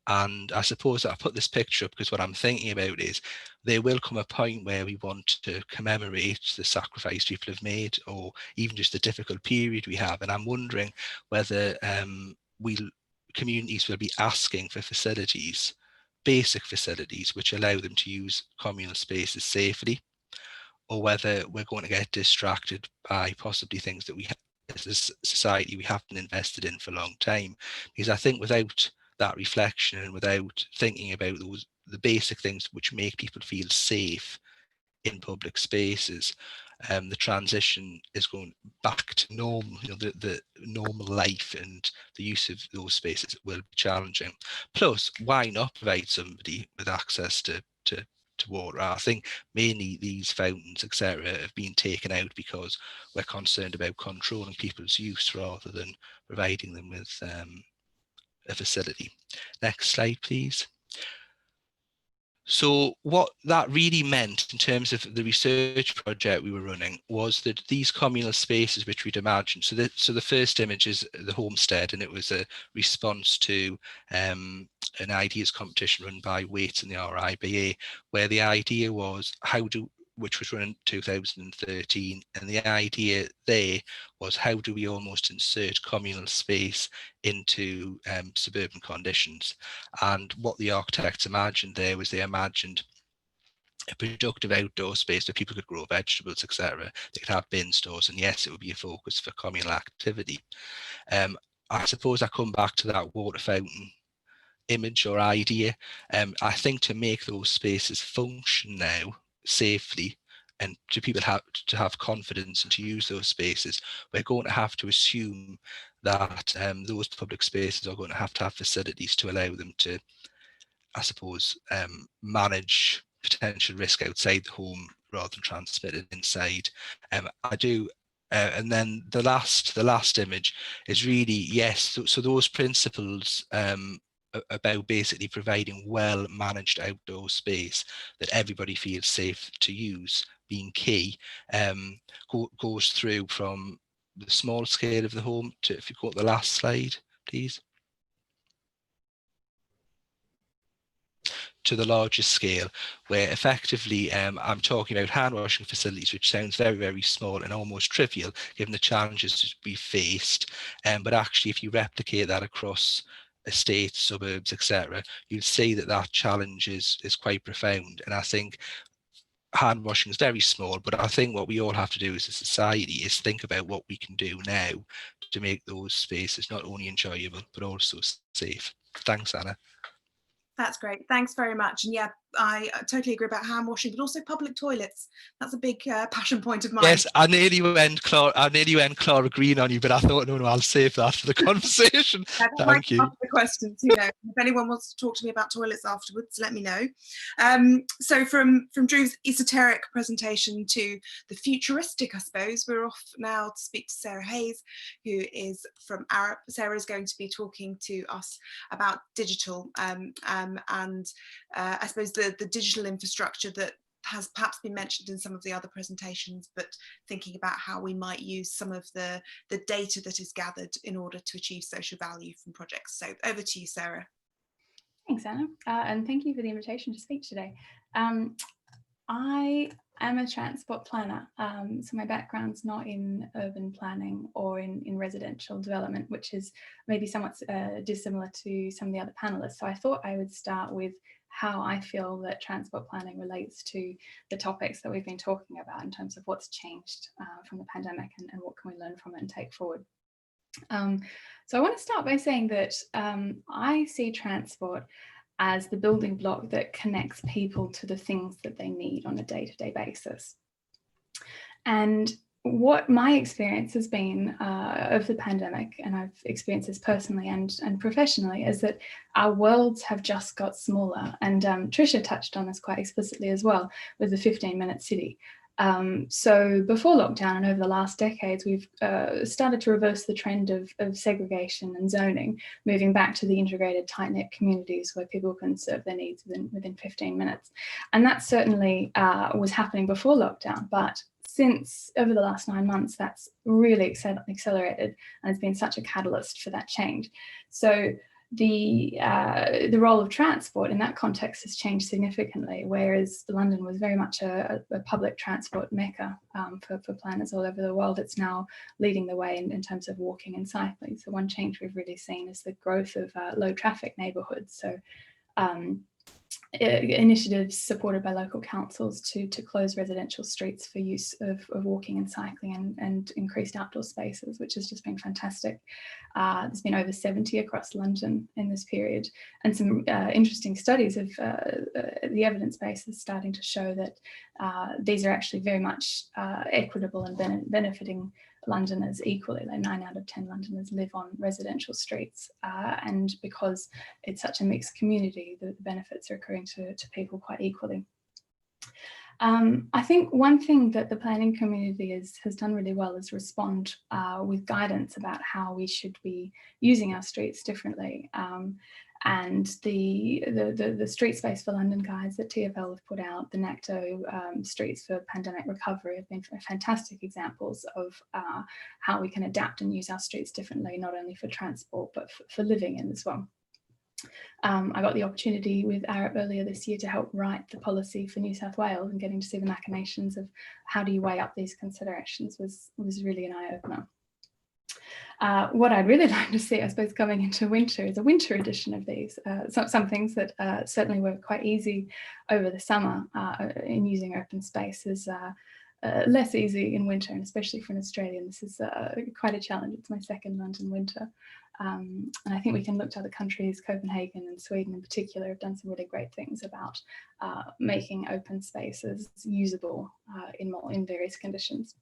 And I suppose I put this picture up because what I'm thinking about is there will come a point where we want to commemorate the sacrifice people have made, or even just the difficult period we have. And I'm wondering whether communities will be asking for facilities, basic facilities, which allow them to use communal spaces safely, or whether we're going to get distracted by possibly things that we as a society we haven't invested in for a long time. Because I think without that reflection and without thinking about the basic things which make people feel safe in public spaces, the transition is going back to normal. The normal life and the use of those spaces will be challenging. Plus, why not provide somebody with access to water? I think mainly these fountains, etc., have been taken out because we're concerned about controlling people's use rather than providing them with a facility. Next slide, please. So what that really meant in terms of the research project we were running was that these communal spaces which we'd imagined, so the first image is the homestead, and it was a response to an ideas competition run by Waits and the RIBA, where the idea was which was run in 2013, and the idea there was how do we almost insert communal space into suburban conditions. And what the architects imagined there was they imagined a productive outdoor space where people could grow vegetables, etc. They could have bin stores, and yes, it would be a focus for communal activity. I suppose I come back to that water fountain image or idea. I think to make those spaces function now safely, and to people to have confidence and to use those spaces, we're going to have to assume that those public spaces are going to have facilities to allow them to, I suppose, manage potential risk outside the home rather than transmit it inside. And then the last image is really, yes, so those principles about basically providing well-managed outdoor space that everybody feels safe to use being key, goes through from the small scale of the home to, if you go to the last slide, please, to the largest scale, where effectively I'm talking about hand washing facilities, which sounds very, very small and almost trivial given the challenges we faced. But actually, if you replicate that across estates, suburbs, etc., you'd see that challenge is quite profound. And I think hand washing is very small, but I think what we all have to do as a society is think about what we can do now to make those spaces not only enjoyable, but also safe. Thanks, Anna. That's great. Thanks very much. And yeah, I totally agree about hand washing, but also public toilets. That's a big passion point of mine. Yes, I nearly went Clara Green on you, but I thought, no, I'll save that for the conversation. Thank you. After the questions, you know, if anyone wants to talk to me about toilets afterwards, let me know. So from Drew's esoteric presentation to the futuristic, I suppose, we're off now to speak to Sarah Hayes, who is from Arup. Sarah is going to be talking to us about digital and I suppose the digital infrastructure that has perhaps been mentioned in some of the other presentations, but thinking about how we might use some of the data that is gathered in order to achieve social value from projects. So over to you, Sarah. Thanks, Anna, and thank you for the invitation to speak today. I am a transport planner, so my background's not in urban planning or in residential development, which is maybe somewhat dissimilar to some of the other panelists. So I thought I would start with how I feel that transport planning relates to the topics that we've been talking about in terms of what's changed from the pandemic and what can we learn from it and take forward. So I want to start by saying that I see transport as the building block that connects people to the things that they need on a day-to-day basis. And what my experience has been of the pandemic, and I've experienced this personally and professionally, is that our worlds have just got smaller. And Tricia touched on this quite explicitly as well with the 15-minute city. So before lockdown and over the last decades, we've started to reverse the trend of segregation and zoning, moving back to the integrated tight-knit communities where people can serve their needs within 15 minutes. And that certainly was happening before lockdown, but since over the last 9 months, that's really accelerated and has been such a catalyst for that change. So the role of transport in that context has changed significantly, whereas London was very much a public transport mecca for planners all over the world. It's now leading the way in terms of walking and cycling. So one change we've really seen is the growth of low traffic neighbourhoods. So initiatives supported by local councils to close residential streets for use of walking and cycling and increased outdoor spaces, which has just been fantastic. There's been over 70 across London in this period, and some interesting studies of the evidence base is starting to show that these are actually very much equitable and benefiting Londoners equally. Like 9 out of 10 Londoners live on residential streets, and because it's such a mixed community, the benefits are accruing to people quite equally. I think one thing that the planning community has done really well is respond with guidance about how we should be using our streets differently. And the Street Space for London guides that TfL have put out, the NACTO Streets for Pandemic Recovery, have been fantastic examples of how we can adapt and use our streets differently, not only for transport, but for living in as well. I got the opportunity with Arup earlier this year to help write the policy for New South Wales, and getting to see the machinations of how do you weigh up these considerations was really an eye-opener. What I'd really like to see, I suppose, coming into winter is a winter edition of these. Some things that certainly were quite easy over the summer in using open space is less easy in winter, and especially for an Australian, this is quite a challenge. It's my second London winter. And I think we can look to other countries. Copenhagen and Sweden in particular have done some really great things about making open spaces usable in various conditions.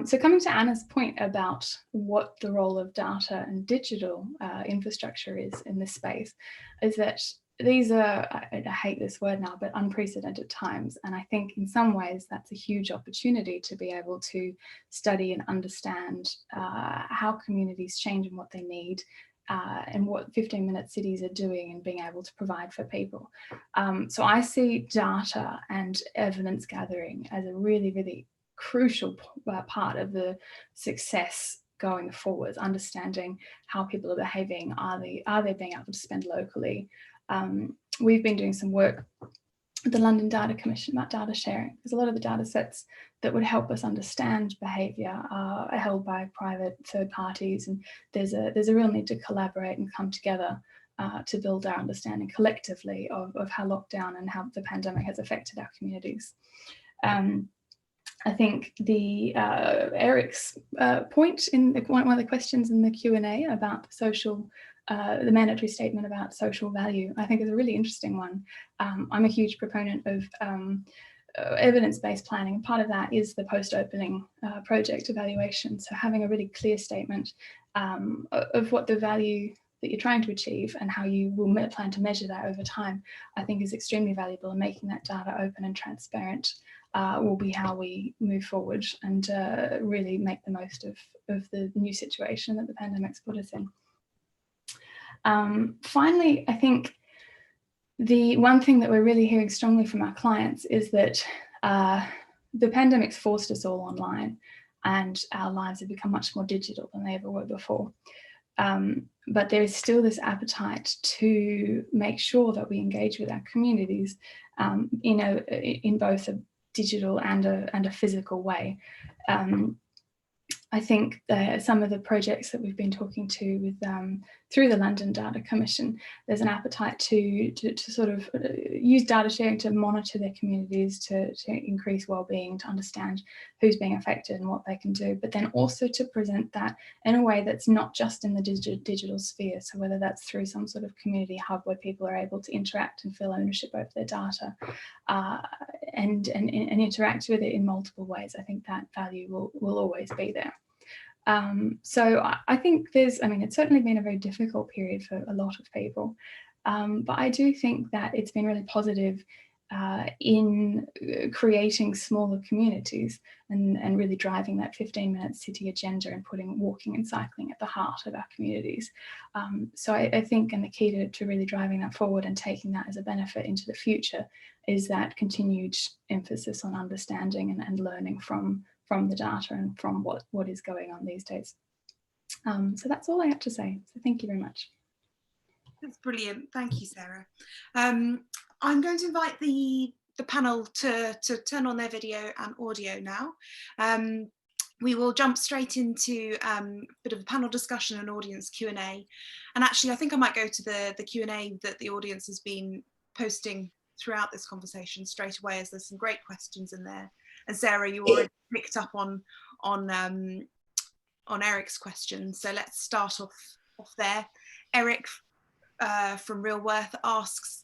So coming to Anna's point about what the role of data and digital infrastructure is in this space, is that these are, I hate this word now, but unprecedented times. And I think in some ways that's a huge opportunity to be able to study and understand how communities change and what they need, and what 15-minute cities are doing and being able to provide for people. So I see data and evidence gathering as a really, really crucial part of the success going forward, understanding how people are behaving. Are they being able to spend locally? We've been doing some work with the London Data Commission about data sharing, because a lot of the data sets that would help us understand behaviour are held by private third parties, and there's a real need to collaborate and come together to build our understanding collectively of how lockdown and how the pandemic has affected our communities. I think the Eric's point in one of the questions in the Q&A about social the mandatory statement about social value, I think is a really interesting one. I'm a huge proponent of evidence-based planning, and part of that is the post-opening project evaluation. So having a really clear statement of what the value that you're trying to achieve and how you will plan to measure that over time, I think is extremely valuable, and making that data open and transparent will be how we move forward and really make the most of the new situation that the pandemic's put us in. Finally, I think the one thing that we're really hearing strongly from our clients is that the pandemic's forced us all online, and our lives have become much more digital than they ever were before. But there is still this appetite to make sure that we engage with our communities in both a digital and a physical way. I think some of the projects that we've been talking to with through the London Data Commission, there's an appetite to sort of use data sharing to monitor their communities, to increase well-being, to understand who's being affected and what they can do, but then also to present that in a way that's not just in the digital sphere. So whether that's through some sort of community hub where people are able to interact and feel ownership over their data and interact with it in multiple ways, I think that value will always be there. So I think it's certainly been a very difficult period for a lot of people, but I do think that it's been really positive in creating smaller communities and really driving that 15-minute city agenda and putting walking and cycling at the heart of our communities. So I think, and the key to really driving that forward and taking that as a benefit into the future is that continued emphasis on understanding and learning from the data and from what is going on these days. So that's all I have to say. So thank you very much. That's brilliant. Thank you, Sarah. I'm going to invite the panel to turn on their video and audio now. We will jump straight into a bit of a panel discussion and audience Q&A. And actually, I think I might go to the Q&A that the audience has been posting throughout this conversation straight away, as there's some great questions in there. And Sarah, you already picked up on Eric's question, so let's start off there. Eric from Real Worth asks,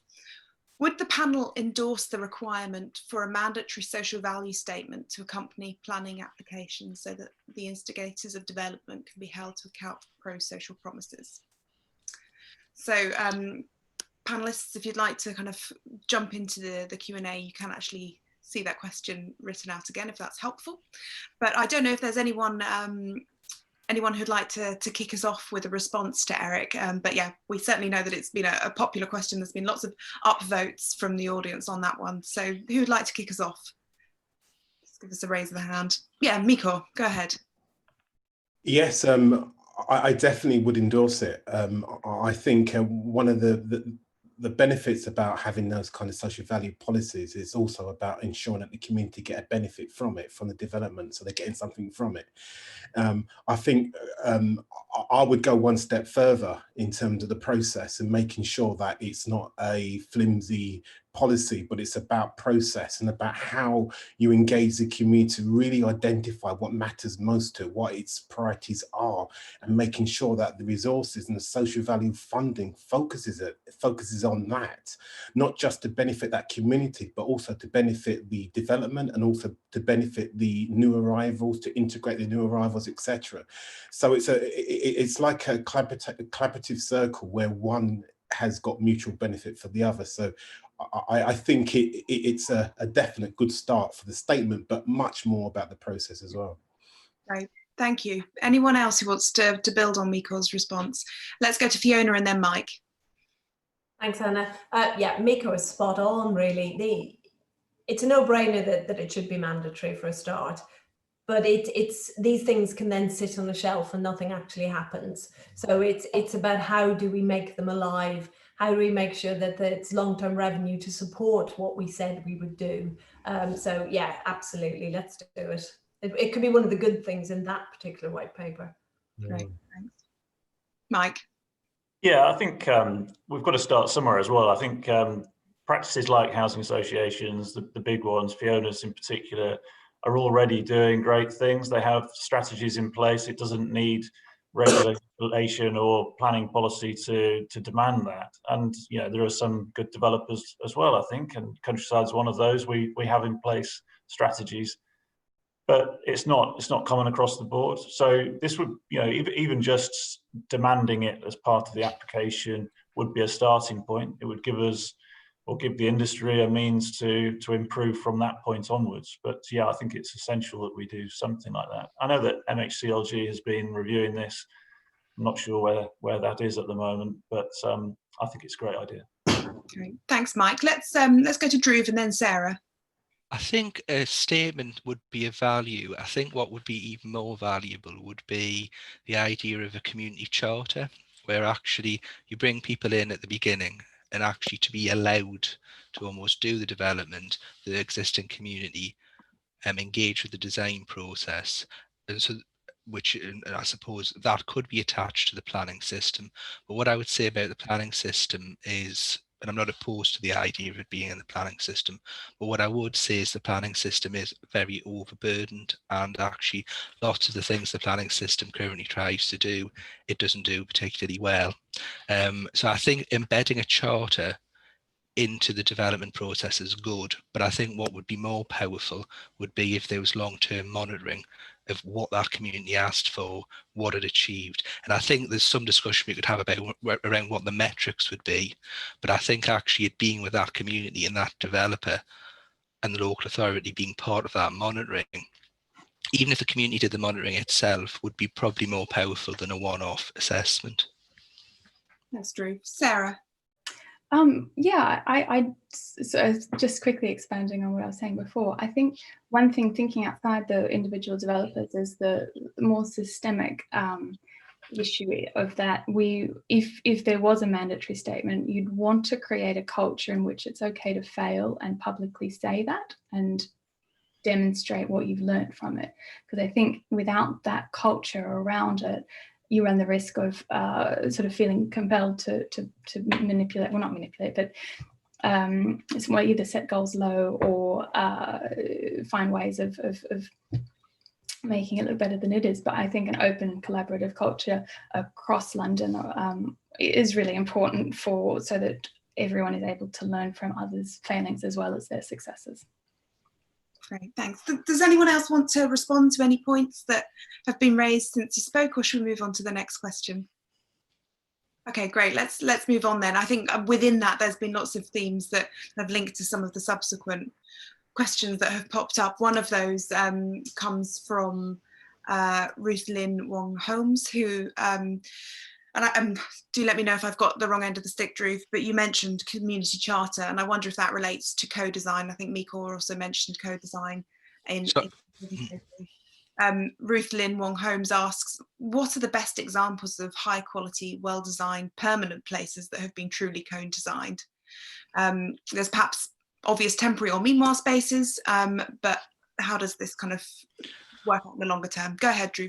would the panel endorse the requirement for a mandatory social value statement to accompany planning applications so that the instigators of development can be held to account for pro-social promises? So panelists, if you'd like to kind of jump into the Q&A, you can actually see that question written out again if that's helpful. But I don't know if there's anyone who'd like to kick us off with a response to Eric. But yeah, we certainly know that it's been a popular question. There's been lots of upvotes from the audience on that one. So who'd like to kick us off? Just give us a raise of the hand. Yeah, Miko, go ahead. Yes, I definitely would endorse it. I think one of the benefits about having those kind of social value policies is also about ensuring that the community get a benefit from it, from the development, so they're getting something from it. I think I would go one step further in terms of the process and making sure that it's not a flimsy policy, but it's about process and about how you engage the community to really identify what matters most to it, what its priorities are, and making sure that the resources and the social value funding focuses on that, not just to benefit that community, but also to benefit the development and also to benefit the new arrivals, to integrate the new arrivals, etc. So it's like a collaborative circle where one has got mutual benefit for the other. So I think it's a definite good start for the statement, but much more about the process as well. Right, thank you. Anyone else who wants to build on Miko's response? Let's go to Fiona and then Mike. Thanks, Anna. Yeah, Miko is spot on, really. It's a no-brainer that it should be mandatory for a start, but these things can then sit on the shelf and nothing actually happens. So it's about how do we make them alive? How do we make sure that it's long-term revenue to support what we said we would do? So yeah, absolutely, let's do it. It could be one of the good things in that particular white paper. Great, thanks. Mike? Yeah, I think we've got to start somewhere as well. I think practices like housing associations, the big ones, Fiona's in particular, are already doing great things. They have strategies in place. It doesn't need regulation or planning policy to demand that. And there are some good developers as well, I think, and Countryside's one of those. We have in place strategies, but it's not common across the board. So this would, even just demanding it as part of the application would be a starting point. It would give us, or give the industry, a means to improve from that point onwards. But yeah, I think it's essential that we do something like that. I know that MHCLG has been reviewing this. I'm not sure where that is at the moment, but I think it's a great idea. Great. Thanks, Mike. Let's go to Drew and then Sarah. I think a statement would be of value. I think what would be even more valuable would be the idea of a community charter, where actually you bring people in at the beginning and actually to be allowed to almost do the development, the existing community, engage with the design process. And so, and I suppose that could be attached to the planning system. But what I would say about the planning system is, and I'm not opposed to the idea of it being in the planning system, but what I would say is the planning system is very overburdened, and actually lots of the things the planning system currently tries to do, it doesn't do particularly well. So I think embedding a charter into the development process is good, but I think what would be more powerful would be if there was long-term monitoring of what that community asked for, what it achieved. And I think there's some discussion we could have about around what the metrics would be, but I think actually it being with that community and that developer and the local authority being part of that monitoring, even if the community did the monitoring itself, would be probably more powerful than a one-off assessment. That's Drew. Sarah. So just quickly expanding on what I was saying before, I think one thing, thinking outside the individual developers, is the more systemic issue of that. If there was a mandatory statement, you'd want to create a culture in which it's okay to fail and publicly say that and demonstrate what you've learned from it. Because I think without that culture around it, you run the risk of sort of feeling compelled to manipulate, well, not manipulate, but either set goals low or find ways of making it look better than it is. But I think an open collaborative culture across London is really important so that everyone is able to learn from others' failings as well as their successes. Great, thanks. Does anyone else want to respond to any points that have been raised since you spoke, or should we move on to the next question? Okay, great. Let's move on then. I think within that, there's been lots of themes that have linked to some of the subsequent questions that have popped up. One of those comes from Ruth Lynn Wong Holmes, who do let me know if I've got the wrong end of the stick, Drew, but you mentioned community charter, and I wonder if that relates to co-design. I think Mika also mentioned co-design Ruth Lynn Wong Holmes asks, what are the best examples of high quality, well-designed, permanent places that have been truly co-designed? There's perhaps obvious temporary or meanwhile spaces, but how does this kind of work out in the longer term? Go ahead, Drew.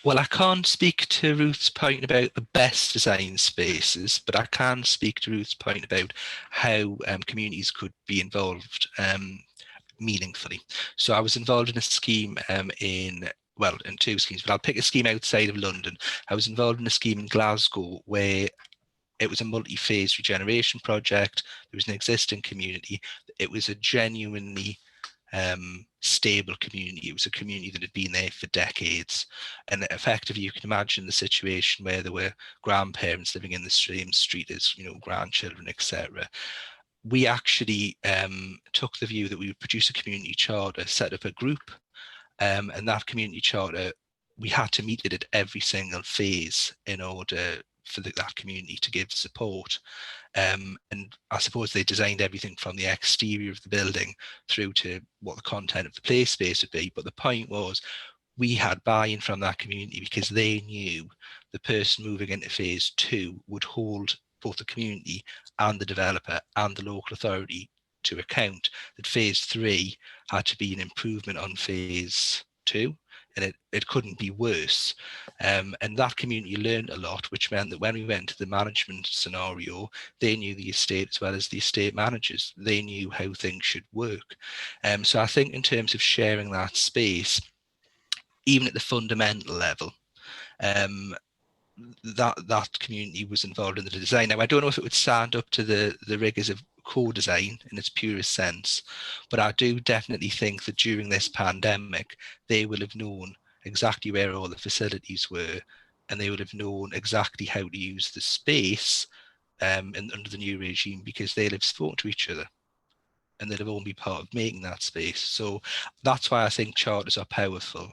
Well, I can't speak to Ruth's point about the best design spaces, but I can speak to Ruth's point about how communities could be involved meaningfully. So I was involved in a scheme in two schemes, but I'll pick a scheme outside of London. I was involved in a scheme in Glasgow where it was a multi-phase regeneration project. There was an existing community. It was a genuinely stable community. It was a community that had been there for decades, and effectively you can imagine the situation where there were grandparents living in the same street as grandchildren, etc. We actually took the view that we would produce a community charter, set up a group, and that community charter, we had to meet it at every single phase in order for that community to give support. And I suppose they designed everything from the exterior of the building through to what the content of the play space would be. But the point was, we had buy-in from that community because they knew the person moving into phase 2 would hold both the community and the developer and the local authority to account, that phase 3 had to be an improvement on phase 2. And it couldn't be worse. And that community learned a lot, which meant that when we went to the management scenario, they knew the estate as well as the estate managers. They knew how things should work. So I think in terms of sharing that space, even at the fundamental level, that community was involved in the design. Now, I don't know if it would stand up to the rigors of co-design in its purest sense, but I do definitely think that during this pandemic, they will have known exactly where all the facilities were, and they would have known exactly how to use the space under the new regime, because they'll have spoken to each other and they'll have all be part of making that space. So that's why I think charters are powerful.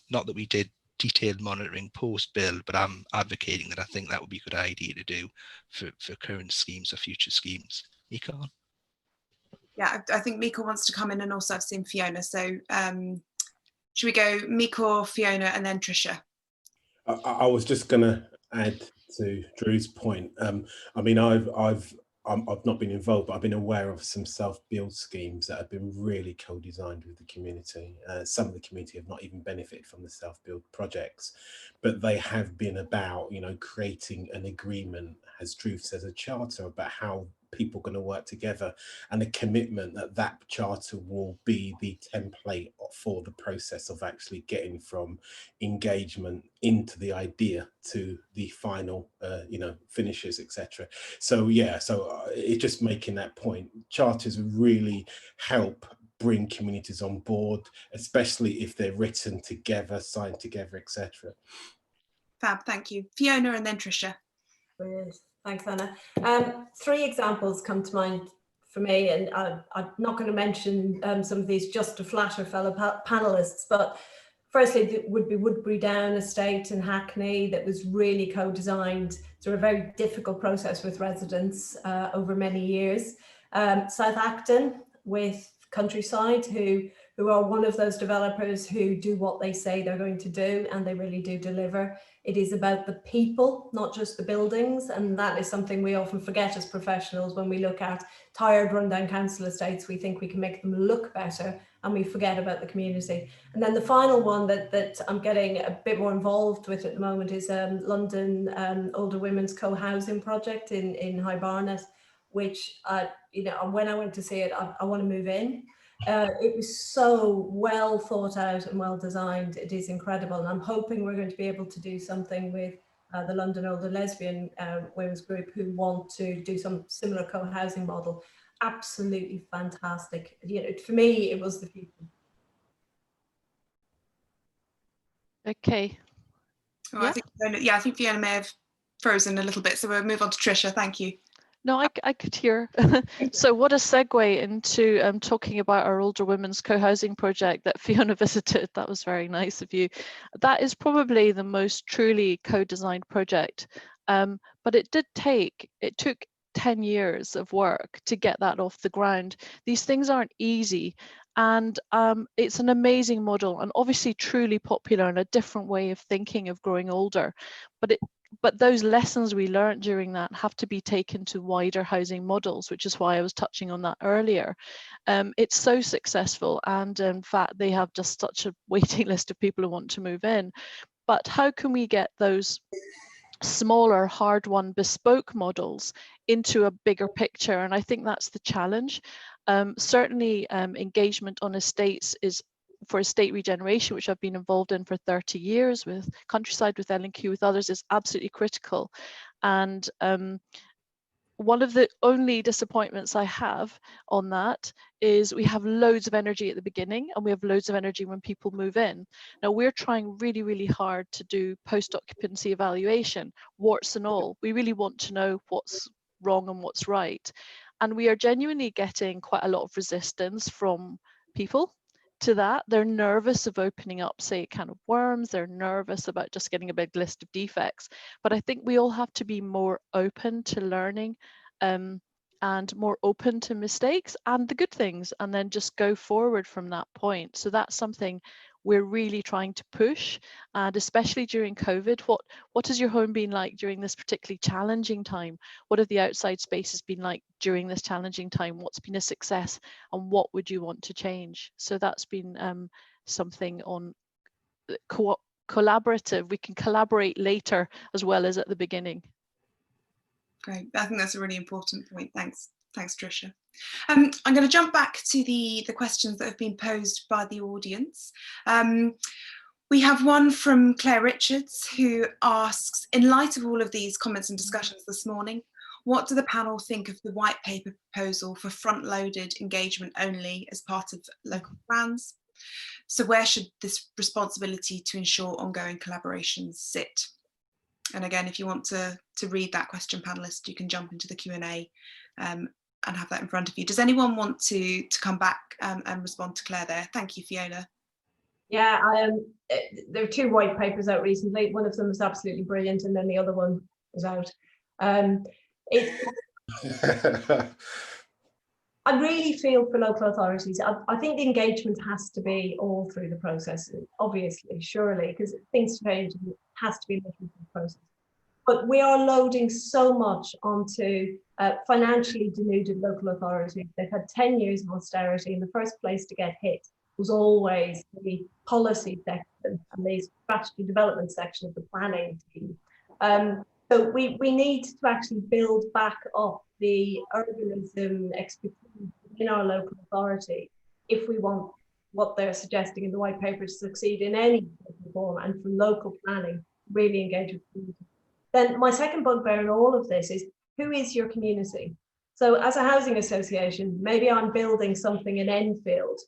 Not that we did detailed monitoring post-bill, but I'm advocating that I think that would be a good idea to do for current schemes or future schemes. Lecal? Yeah, I think Mika wants to come in, and also I've seen Fiona. So should we go Mika, Fiona, and then Tricia? I was just going to add to Drew's point. I mean, I've not been involved, but I've been aware of some self-build schemes that have been really co-designed with the community. Some of the community have not even benefited from the self-build projects, but they have been about, you know, creating an agreement, as Drew says, a charter about how people are going to work together, and a commitment that that charter will be the template for the process of actually getting from engagement into the idea to the final you know, finishes, etc. So yeah, so it's just making that point. Charters really help bring communities on board, especially if they're written together, signed together, etc. Fab, thank you. Fiona, and then Tricia. Brilliant. Thanks, Anna. 3 examples come to mind for me, and I'm not going to mention some of these just to flatter fellow panelists, but firstly, it would be Woodbury Down Estate in Hackney that was really co-designed through a very difficult process with residents over many years. South Acton with Countryside, who are one of those developers who do what they say they're going to do, and they really do deliver. It is about the people, not just the buildings, and that is something we often forget as professionals when we look at tired rundown council estates. We think we can make them look better, and we forget about the community. And then the final one that I'm getting a bit more involved with at the moment is London Older Women's Co-Housing Project in High Barnet, which you know, when I went to see it, I want to move in. It was so well thought out and well designed. It is incredible, and I'm hoping we're going to be able to do something with the London Older Lesbian Women's Group, who want to do some similar co-housing model. Absolutely fantastic. You know, for me, it was the people. Okay. Oh, yeah. I think Fiona may have frozen a little bit, so we'll move on to Tricia. Thank you. No, I could hear. So what a segue into talking about our older women's co-housing project that Fiona visited. That was very nice of you. That is probably the most truly co-designed project, but it took 10 years of work to get that off the ground. These things aren't easy, and it's an amazing model, and obviously truly popular, and a different way of thinking of growing older. But those lessons we learned during that have to be taken to wider housing models, which is why I was touching on that earlier. It's so successful, and in fact, they have just such a waiting list of people who want to move in. But how can we get those smaller, hard-won, bespoke models into a bigger picture? And I think that's the challenge. Certainly, engagement on estates is for estate regeneration, which I've been involved in for 30 years with Countryside, with L&Q, with others, is absolutely critical. And one of the only disappointments I have on that is we have loads of energy at the beginning, and we have loads of energy when people move in. Now, we're trying really, really hard to do post-occupancy evaluation, warts and all. We really want to know what's wrong and what's right. And we are genuinely getting quite a lot of resistance from people to that. They're nervous of opening up, say, a can of worms. They're nervous about just getting a big list of defects. But I think we all have to be more open to learning and more open to mistakes and the good things, and then just go forward from that point. So that's something we're really trying to push, and especially during COVID. What has your home been like during this particularly challenging time? What have the outside spaces been like during this challenging time? What's been a success, and what would you want to change? So that's been something on collaborative. We can collaborate later as well as at the beginning. Great, I think that's a really important point. Thanks, Tricia. I'm going to jump back to the questions that have been posed by the audience. We have one from Claire Richards, who asks, in light of all of these comments and discussions this morning, what do the panel think of the white paper proposal for front-loaded engagement only as part of local plans? So where should this responsibility to ensure ongoing collaborations sit? And again, if you want to read that question, panelists, you can jump into the Q&A and have that in front of you. Does anyone want to come back and respond to Claire there? Thank you, Fiona. Yeah, there are 2 white papers out recently. One of them was absolutely brilliant, and then the other one was out. I really feel for local authorities. I think the engagement has to be all through the process, obviously, surely, because things change and it has to be through the process. But we are loading so much onto financially denuded local authorities. They've had 10 years of austerity, and the first place to get hit was always the policy section and the strategy development section of the planning team. So we need to actually build back up the urbanism expertise in our local authority if we want what they're suggesting in the white paper to succeed in any form, and for local planning really engage with community. Then my second bugbear in all of this is, who is your community? So as a housing association, maybe I'm building something in Enfield,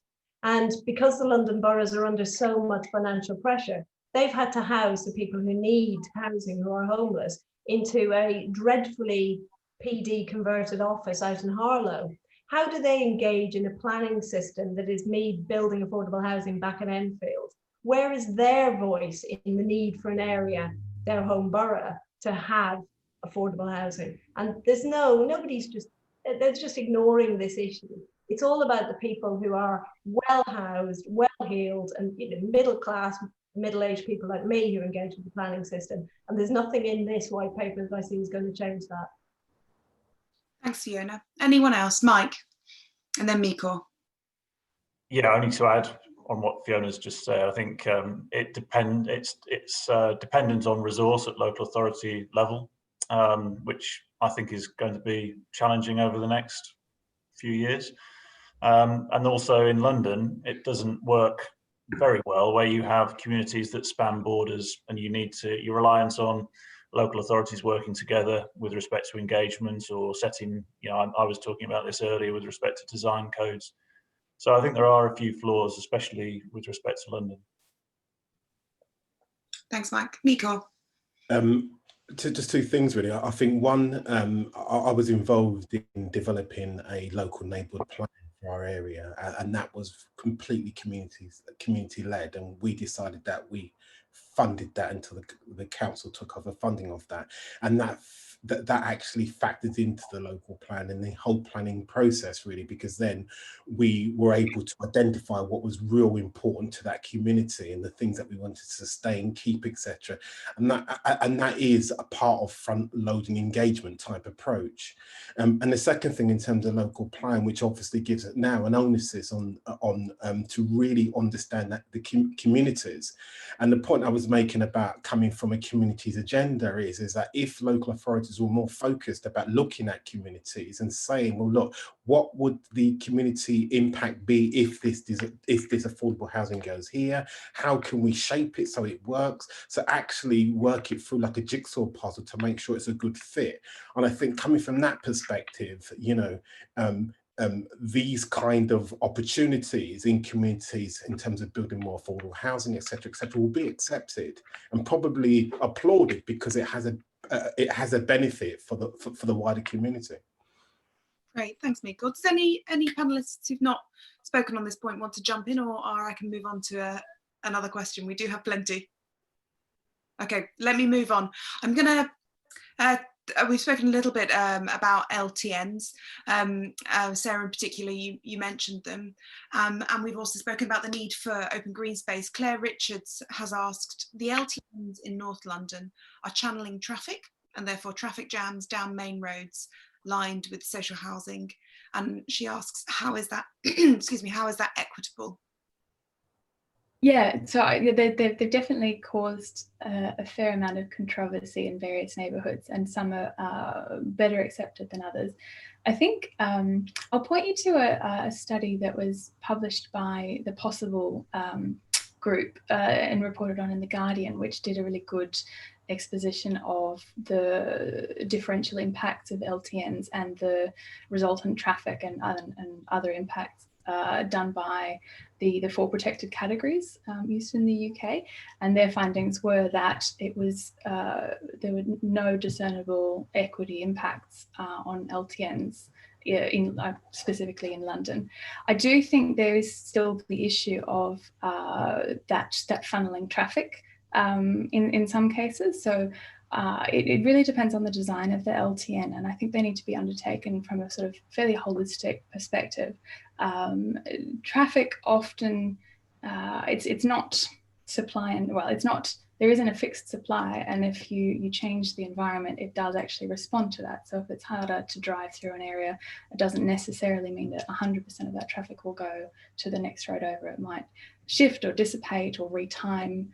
and because the London boroughs are under so much financial pressure, they've had to house the people who need housing, who are homeless, into a dreadfully PD converted office out in Harlow. How do they engage in a planning system that is me building affordable housing back in Enfield? Where is their voice in the need for an area, their home borough, to have affordable housing? And there's nobody's just ignoring this issue. It's all about the people who are well housed, well heeled, and middle class, middle-aged people like me who engage with the planning system. And there's nothing in this white paper that I see is going to change that. Thanks, Fiona. Anyone else? Mike, and then Miko. Yeah, only to add on what Fiona's just said, I think it's dependent on resource at local authority level, which I think is going to be challenging over the next few years. And also in London, it doesn't work very well where you have communities that span borders, and your reliance on local authorities working together with respect to engagement or setting, I was talking about this earlier with respect to design codes. So I think there are a few flaws, especially with respect to London. Thanks, Mike. Miko. Just 2 things really. I think one, I was involved in developing a local neighbourhood plan for our area, and that was completely community led, and we decided that we funded that until the council took over funding of that, and that actually factored into the local plan and the whole planning process really, because then we were able to identify what was real important to that community and the things that we wanted to sustain, keep, etc. And that is a part of front-loading engagement type approach. And the second thing in terms of local plan, which obviously gives it now an onus on to really understand that the communities. And the point I was making about coming from a communities agenda is that if local authorities were more focused about looking at communities and saying, well, look, what would the community impact be if this affordable housing goes here? How can we shape it so it works? So actually work it through like a jigsaw puzzle to make sure it's a good fit. And I think coming from that perspective, these kind of opportunities in communities in terms of building more affordable housing, etc., will be accepted and probably applauded because it has a benefit for the wider community. Great, thanks, Miko. Does any panelists who've not spoken on this point want to jump in, or I can move on to another question? We do have plenty. Okay, let me move on. I'm gonna. We've spoken a little bit about LTNs. Sarah, in particular, you mentioned them, and we've also spoken about the need for open green space. Claire Richards has asked, the LTNs in North London are channeling traffic and therefore traffic jams down main roads lined with social housing, and she asks, how is that excuse me, how is that equitable? Yeah, so they've definitely caused a fair amount of controversy in various neighbourhoods, and some are better accepted than others. I think I'll point you to a study that was published by the Possible group and reported on in The Guardian, which did a really good exposition of the differential impacts of LTNs and the resultant traffic and other impacts done by the 4 protected categories used in the UK. And their findings were that it was there were no discernible equity impacts on LTNs specifically in London. I do think there is still the issue of that funneling traffic in some cases. So it really depends on the design of the LTN, and I think they need to be undertaken from a sort of fairly holistic perspective. Traffic often, it's not supply and, well, it's not, there isn't a fixed supply, and if you change the environment, it does actually respond to that. So if it's harder to drive through an area, it doesn't necessarily mean that 100% of that traffic will go to the next road over. It might shift or dissipate or retime.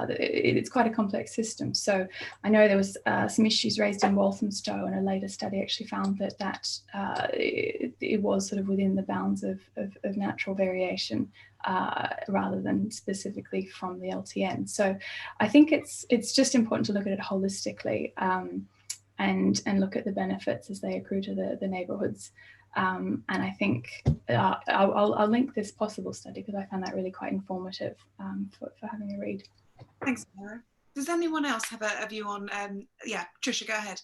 It's quite a complex system. So I know there was some issues raised in Walthamstow, and a later study actually found that it was sort of within the bounds of natural variation rather than specifically from the LTN. So I think it's just important to look at it holistically and look at the benefits as they accrue to the neighbourhoods. And I think I'll link this possible study because I found that really quite informative for having a read. Thanks, Laura. Does anyone else have a view on, yeah, Trisha, go ahead.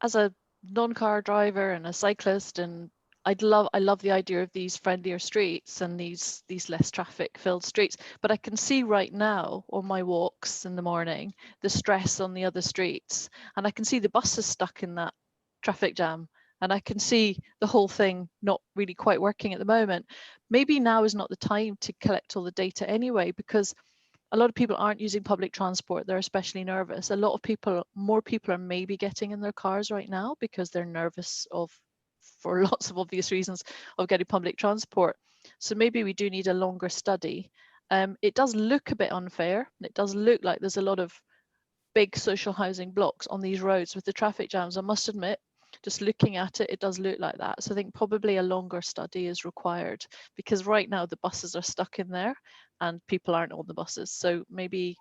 As a non-car driver and a cyclist, and I love the idea of these friendlier streets and these less traffic filled streets, but I can see right now on my walks in the morning the stress on the other streets, and I can see the buses stuck in that traffic jam, and I can see the whole thing not really quite working at the moment. Maybe now is not the time to collect all the data anyway, because a lot of people aren't using public transport. They're especially nervous. More people are maybe getting in their cars right now because they're nervous for lots of obvious reasons of getting public transport. So maybe we do need a longer study. It does look a bit unfair. It does look like there's a lot of big social housing blocks on these roads with the traffic jams. I must admit, just looking at it, it does look like that. So I think probably a longer study is required, because right now the buses are stuck in there and people aren't on the buses. So maybe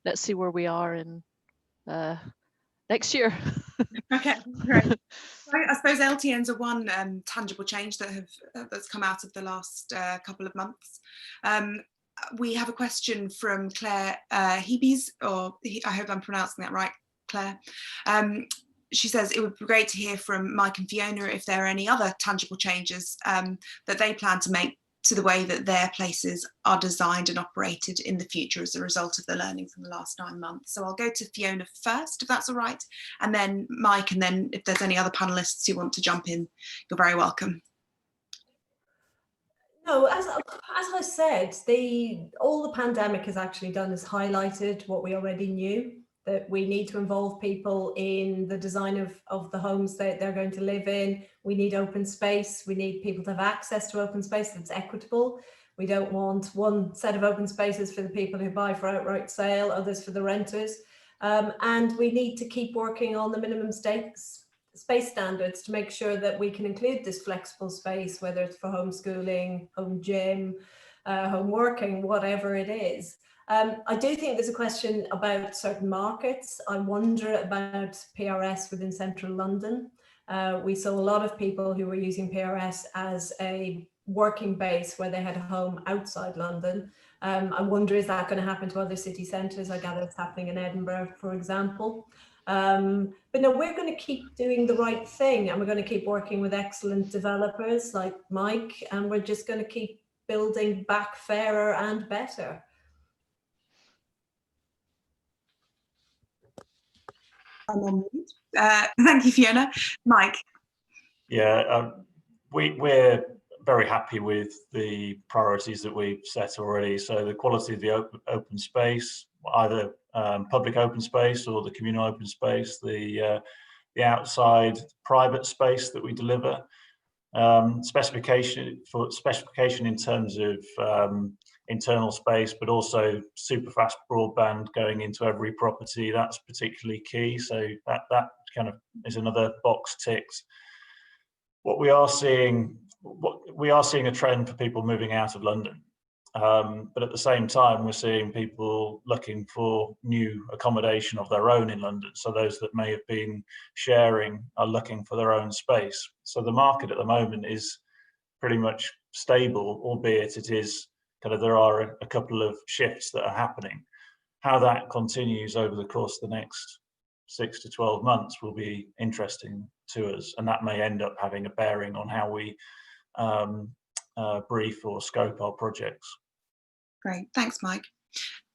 let's see where we are in next year. Okay, great. I suppose LTNs are one tangible change that's come out of the last couple of months. We have a question from Claire Hebes, or I hope I'm pronouncing that right, Claire. She says it would be great to hear from Mike and Fiona if there are any other tangible changes that they plan to make to the way that their places are designed and operated in the future as a result of the learning from the last 9 months. So I'll go to Fiona first, if that's all right, and then Mike, and then if there's any other panelists who want to jump in, you're very welcome. No, as I said, all the pandemic has actually done is highlighted what we already knew, that we need to involve people in the design of the homes that they're going to live in. We need open space. We need people to have access to open space that's equitable. We don't want one set of open spaces for the people who buy for outright sale, others for the renters. And we need to keep working on the minimum space standards to make sure that we can include this flexible space, whether it's for homeschooling, home gym, home working, whatever it is. I do think there's a question about certain markets. I wonder about PRS within central London. We saw a lot of people who were using PRS as a working base where they had a home outside London. I wonder, is that going to happen to other city centres? I gather it's happening in Edinburgh, for example. But no, we're going to keep doing the right thing, and we're going to keep working with excellent developers like Mike, and we're just going to keep building back fairer and better. Thank you, Fiona. Mike. Yeah, we're very happy with the priorities that we've set already. So the quality of the open space, either public open space or the communal open space, the outside private space that we deliver, specification in terms of internal space, but also super fast broadband going into every property. That's particularly key. So that kind of is another box ticked. We are seeing a trend for people moving out of London. But at the same time, we're seeing people looking for new accommodation of their own in London. So those that may have been sharing are looking for their own space. So the market at the moment is pretty much stable, albeit it is kind of, there are a couple of shifts that are happening. How that continues over the course of the next 6 to 12 months will be interesting to us, and that may end up having a bearing on how we brief or scope our projects. Great, thanks, Mike.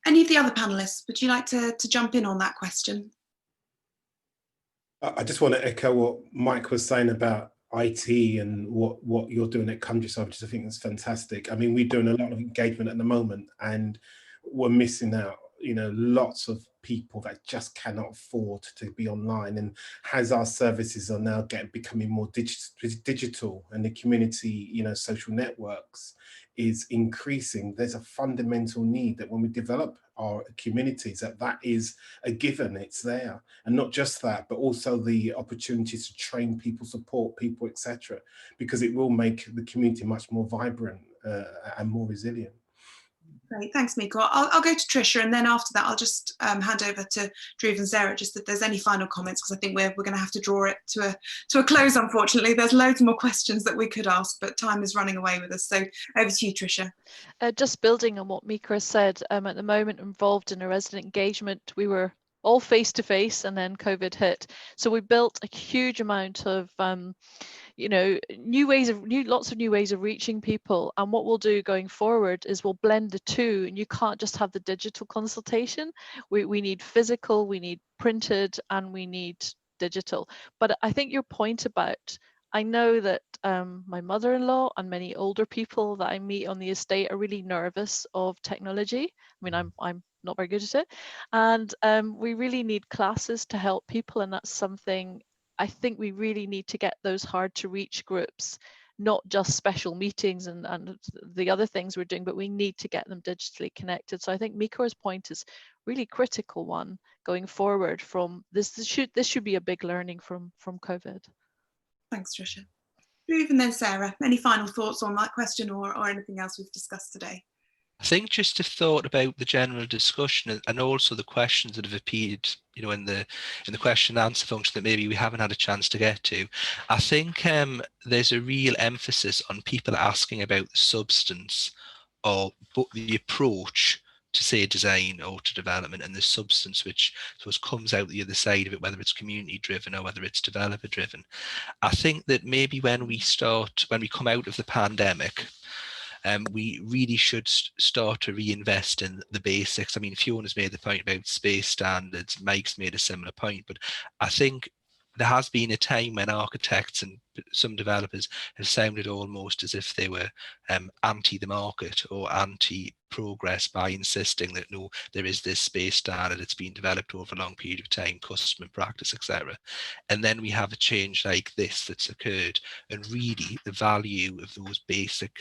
Any of the other panelists, would you like to jump in on that question? I just want to echo what Mike was saying about IT and what you're doing at Countryside, which I think is fantastic. I mean, we're doing a lot of engagement at the moment, and we're missing out, you know, lots of people that just cannot afford to be online. And as our services are now becoming more digital, and the community, you know, social networks is increasing, there's a fundamental need that when we develop our communities, that is a given, it's there. And not just that, but also the opportunities to train people, support people, etc., because it will make the community much more vibrant and more resilient. Great, thanks, Miko. I'll go to Tricia, and then after that, I'll just hand over to Drew and Sarah, just if there's any final comments, because I think we're going to have to draw it to a close, unfortunately. There's loads more questions that we could ask, but time is running away with us. So over to you, Tricia. Just building on what Miko has said, at the moment involved in a resident engagement, we were all face-to-face, and then COVID hit. So we built a huge amount of you know, lots of new ways of reaching people. And what we'll do going forward is we'll blend the two, and you can't just have the digital consultation. We need physical, we need printed, and we need digital. But I think your point about, I know that my mother-in-law and many older people that I meet on the estate are really nervous of technology. I mean, I'm not very good at it. And we really need classes to help people, and that's something I think we really need to get those hard to reach groups, not just special meetings and the other things we're doing, but we need to get them digitally connected. So I think Miko's point is really critical one going forward from this. This should be a big learning from COVID. Thanks, Tricia. Drew and then Sarah, any final thoughts on that question or anything else we've discussed today? I think just a thought about the general discussion and also the questions that have appeared, you know, in the question and answer function that maybe we haven't had a chance to get to. I think there's a real emphasis on people asking about the substance or the approach to, say, design or to development, and the substance which I suppose comes out the other side of it, whether it's community driven or whether it's developer driven. I think that maybe when we come out of the pandemic, we really should start to reinvest in the basics. I mean, Fiona's made the point about space standards, Mike's made a similar point, but I think there has been a time when architects and some developers have sounded almost as if they were anti the market or anti-progress by insisting that no, there is this space standard, it's been developed over a long period of time, custom and practice, etc. And then we have a change like this that's occurred, and really the value of those basic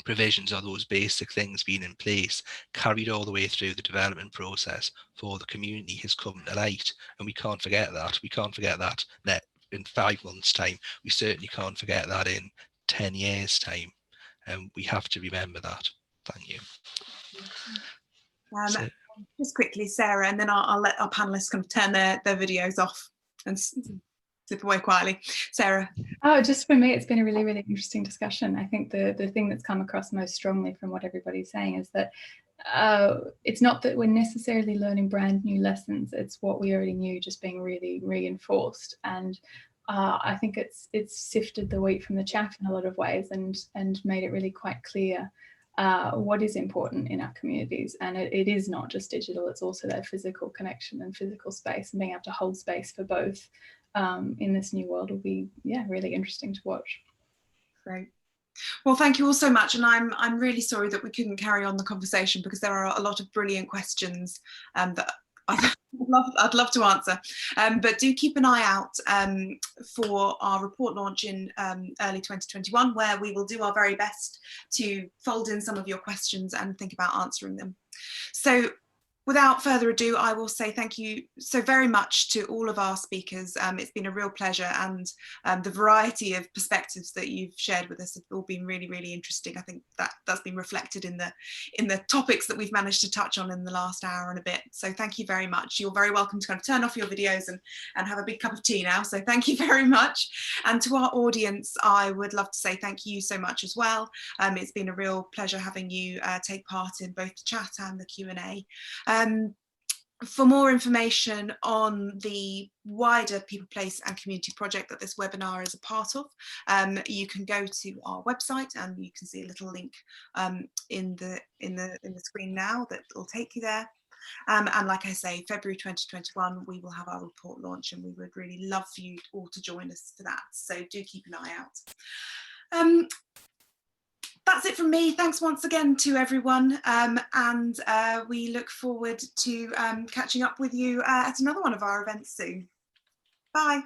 provisions or those basic things being in place, carried all the way through the development process for the community, has come to light. And we can't forget that. We can't forget that in 5 months' time. We certainly can't forget that in 10 years' time. And we have to remember that. Thank you. Just quickly, Sarah, and then I'll let our panelists kind of turn their videos off and slip away quietly. Sarah. Oh, just for me, it's been a really, really interesting discussion. I think the thing that's come across most strongly from what everybody's saying is that it's not that we're necessarily learning brand new lessons. It's what we already knew just being really reinforced. And I think it's sifted the wheat from the chaff in a lot of ways and made it really quite clear what is important in our communities. And it is not just digital, it's also that physical connection and physical space, and being able to hold space for both in this new world will be, yeah, really interesting to watch. Great. Well, thank you all so much, and I'm really sorry that we couldn't carry on the conversation because there are a lot of brilliant questions that I'd love to answer. But do keep an eye out for our report launch in early 2021, where we will do our very best to fold in some of your questions and think about answering them. So Without further ado, I will say thank you so very much to all of our speakers. It's been a real pleasure, and the variety of perspectives that you've shared with us have all been really, really interesting. I think that's been reflected in the topics that we've managed to touch on in the last hour and a bit. So thank you very much. You're very welcome to kind of turn off your videos and have a big cup of tea now. So thank you very much. And to our audience, I would love to say thank you so much as well. It's been a real pleasure having you take part in both the chat and the Q&A. For more information on the wider People, Place and Community project that this webinar is a part of, you can go to our website, and you can see a little link in the screen now that will take you there. And like I say, February 2021, we will have our report launch, and we would really love for you all to join us for that. So do keep an eye out. That's it from me. Thanks once again to everyone, and we look forward to catching up with you at another one of our events soon. Bye.